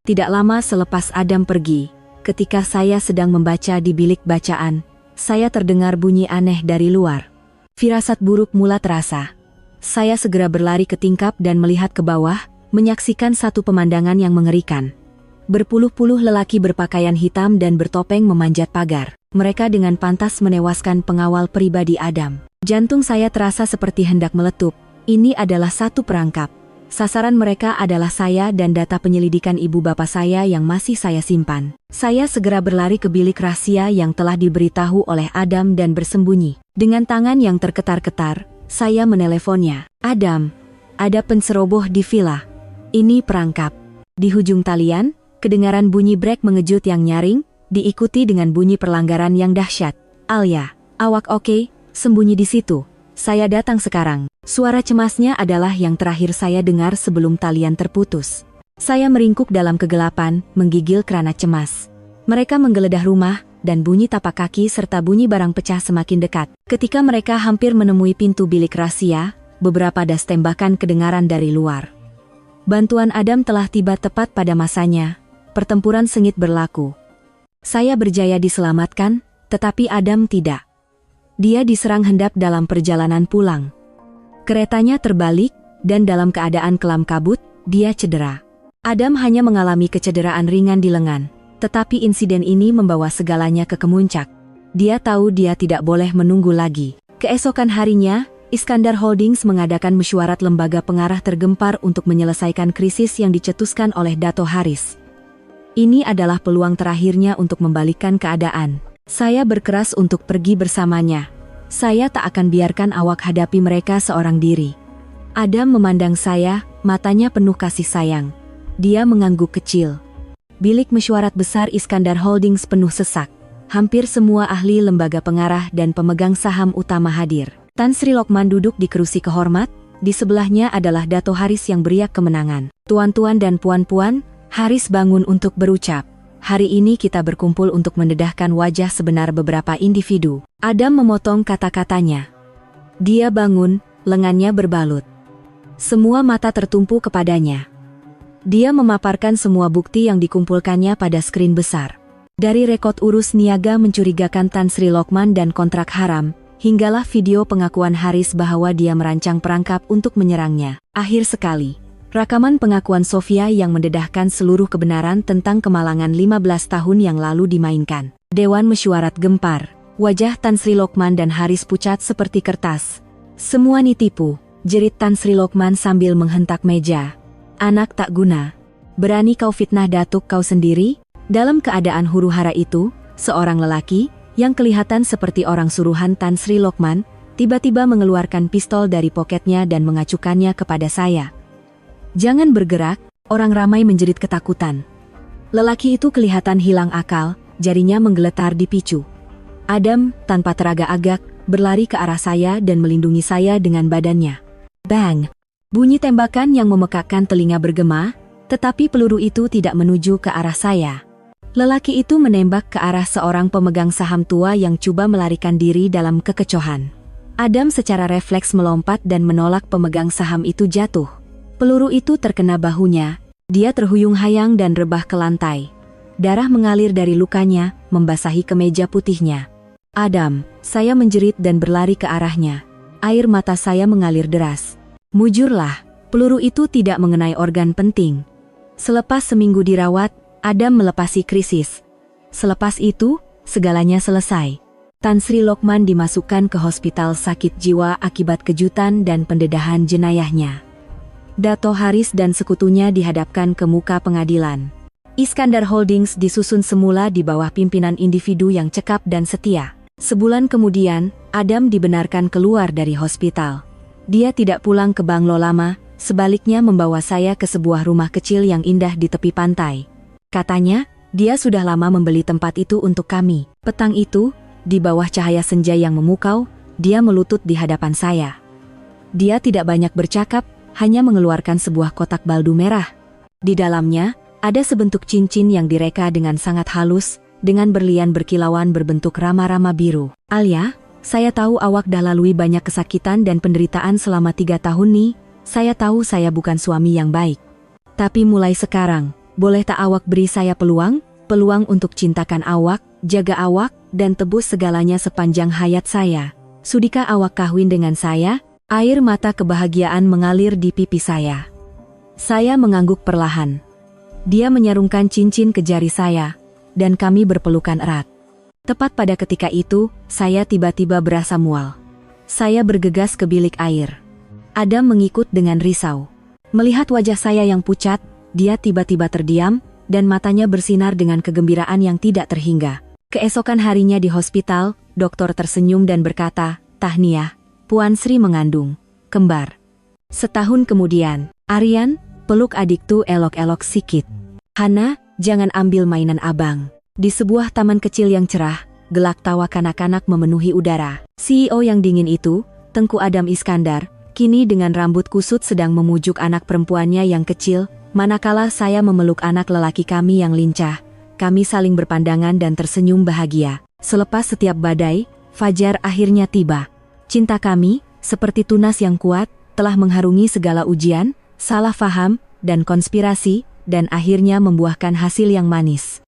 Tidak lama selepas Adam pergi, ketika saya sedang membaca di bilik bacaan, saya terdengar bunyi aneh dari luar. Firasat buruk mula terasa. Saya segera berlari ke tingkap dan melihat ke bawah, menyaksikan satu pemandangan yang mengerikan. Berpuluh-puluh lelaki berpakaian hitam dan bertopeng memanjat pagar. Mereka dengan pantas menewaskan pengawal pribadi Adam. Jantung saya terasa seperti hendak meletup. Ini adalah satu perangkap. Sasaran mereka adalah saya dan data penyelidikan ibu bapak saya yang masih saya simpan. Saya segera berlari ke bilik rahasia yang telah diberitahu oleh Adam dan bersembunyi. Dengan tangan yang terketar-ketar, saya meneleponnya. Adam, ada penceroboh di villa. Ini perangkap. Di hujung talian, kedengaran bunyi brek mengejut yang nyaring, diikuti dengan bunyi perlanggaran yang dahsyat. Alia, awak oke? Sembunyi di situ. Saya datang sekarang. Suara cemasnya adalah yang terakhir saya dengar sebelum talian terputus. Saya meringkuk dalam kegelapan, menggigil kerana cemas. Mereka menggeledah rumah, dan bunyi tapak kaki serta bunyi barang pecah semakin dekat. Ketika mereka hampir menemui pintu bilik rahasia, beberapa das tembakan kedengaran dari luar. Bantuan Adam telah tiba tepat pada masanya. Pertempuran sengit berlaku. Saya berjaya diselamatkan, tetapi Adam tidak. Dia diserang hendak dalam perjalanan pulang. Keretanya terbalik, dan dalam keadaan kelam kabut, dia cedera. Adam hanya mengalami kecederaan ringan di lengan, tetapi insiden ini membawa segalanya ke kemuncak. Dia tahu dia tidak boleh menunggu lagi. Keesokan harinya, Iskandar Holdings mengadakan mesyuarat lembaga pengarah tergempar untuk menyelesaikan krisis yang dicetuskan oleh Dato Haris. Ini adalah peluang terakhirnya untuk membalikkan keadaan. Saya berkeras untuk pergi bersamanya. Saya tak akan biarkan awak hadapi mereka seorang diri. Adam memandang saya, matanya penuh kasih sayang. Dia mengangguk kecil. Bilik mesyuarat besar Iskandar Holdings penuh sesak. Hampir semua ahli lembaga pengarah dan pemegang saham utama hadir. Tan Sri Lokman duduk di kerusi kehormat, di sebelahnya adalah Dato Haris yang beriak kemenangan. Tuan-tuan dan puan-puan, Haris bangun untuk berucap. Hari ini kita berkumpul untuk mendedahkan wajah sebenar beberapa individu. Adam memotong kata-katanya. Dia bangun, lengannya berbalut. Semua mata tertumpu kepadanya. Dia memaparkan semua bukti yang dikumpulkannya pada skrin besar. Dari rekod urus niaga mencurigakan Tan Sri Lokman dan kontrak haram, hinggalah video pengakuan Haris bahwa dia merancang perangkap untuk menyerangnya. Akhir sekali, rekaman pengakuan Sofia yang mendedahkan seluruh kebenaran tentang kemalangan 15 tahun yang lalu dimainkan. Dewan mesyuarat gempar. Wajah Tan Sri Lokman dan Haris pucat seperti kertas. Semua nitipu, jerit Tan Sri Lokman sambil menghentak meja. Anak tak guna. Berani kau fitnah datuk kau sendiri? Dalam keadaan huru-hara itu, seorang lelaki, yang kelihatan seperti orang suruhan Tan Sri Lokman, tiba-tiba mengeluarkan pistol dari poketnya dan mengacukannya kepada saya. Jangan bergerak, orang ramai menjerit ketakutan. Lelaki itu kelihatan hilang akal, jarinya menggeletar di picu. Adam, tanpa teragak-agak, berlari ke arah saya dan melindungi saya dengan badannya. Bang! Bunyi tembakan yang memekakkan telinga bergema, tetapi peluru itu tidak menuju ke arah saya. Lelaki itu menembak ke arah seorang pemegang saham tua yang coba melarikan diri dalam kekecohan. Adam secara refleks melompat dan menolak pemegang saham itu jatuh. Peluru itu terkena bahunya, dia terhuyung-hayang dan rebah ke lantai. Darah mengalir dari lukanya, membasahi kemeja putihnya. Adam, saya menjerit dan berlari ke arahnya. Air mata saya mengalir deras. Mujurlah, peluru itu tidak mengenai organ penting. Selepas seminggu dirawat, Adam melepasi krisis. Selepas itu, segalanya selesai. Tan Sri Lokman dimasukkan ke hospital sakit jiwa akibat kejutan dan pendedahan jenayahnya. Dato Haris dan sekutunya dihadapkan ke muka pengadilan. Iskandar Holdings disusun semula di bawah pimpinan individu yang cekap dan setia. Sebulan kemudian, Adam dibenarkan keluar dari hospital. Dia tidak pulang ke Banglo Lama, sebaliknya membawa saya ke sebuah rumah kecil yang indah di tepi pantai. Katanya, dia sudah lama membeli tempat itu untuk kami. Petang itu, di bawah cahaya senja yang memukau, dia melutut di hadapan saya. Dia tidak banyak bercakap, hanya mengeluarkan sebuah kotak baldu merah. Di dalamnya, ada sebentuk cincin yang direka dengan sangat halus, dengan berlian berkilauan berbentuk rama-rama biru. Alia, saya tahu awak dah lalui banyak kesakitan dan penderitaan selama 3 tahun nih. Saya tahu saya bukan suami yang baik. Tapi mulai sekarang, boleh tak awak beri saya peluang untuk cintakan awak, jaga awak, dan tebus segalanya sepanjang hayat saya. Sudikah awak kawin dengan saya? Air mata kebahagiaan mengalir di pipi saya. Saya mengangguk perlahan. Dia menyarungkan cincin ke jari saya, dan kami berpelukan erat. Tepat pada ketika itu, saya tiba-tiba berasa mual. Saya bergegas ke bilik air. Adam mengikut dengan risau. Melihat wajah saya yang pucat, dia tiba-tiba terdiam, dan matanya bersinar dengan kegembiraan yang tidak terhingga. Keesokan harinya di hospital, dokter tersenyum dan berkata, "Tahniah, Puan Sri mengandung kembar." Setahun kemudian, Aryan, peluk adik tuh elok-elok sikit. "Hana, jangan ambil mainan abang." Di sebuah taman kecil yang cerah, gelak tawa kanak-kanak memenuhi udara. CEO yang dingin itu, Tengku Adam Iskandar, kini dengan rambut kusut sedang memujuk anak perempuannya yang kecil, manakala saya memeluk anak lelaki kami yang lincah. Kami saling berpandangan dan tersenyum bahagia. Selepas setiap badai, fajar akhirnya tiba. Cinta kami, seperti tunas yang kuat, telah mengharungi segala ujian, salah faham, dan konspirasi, dan akhirnya membuahkan hasil yang manis.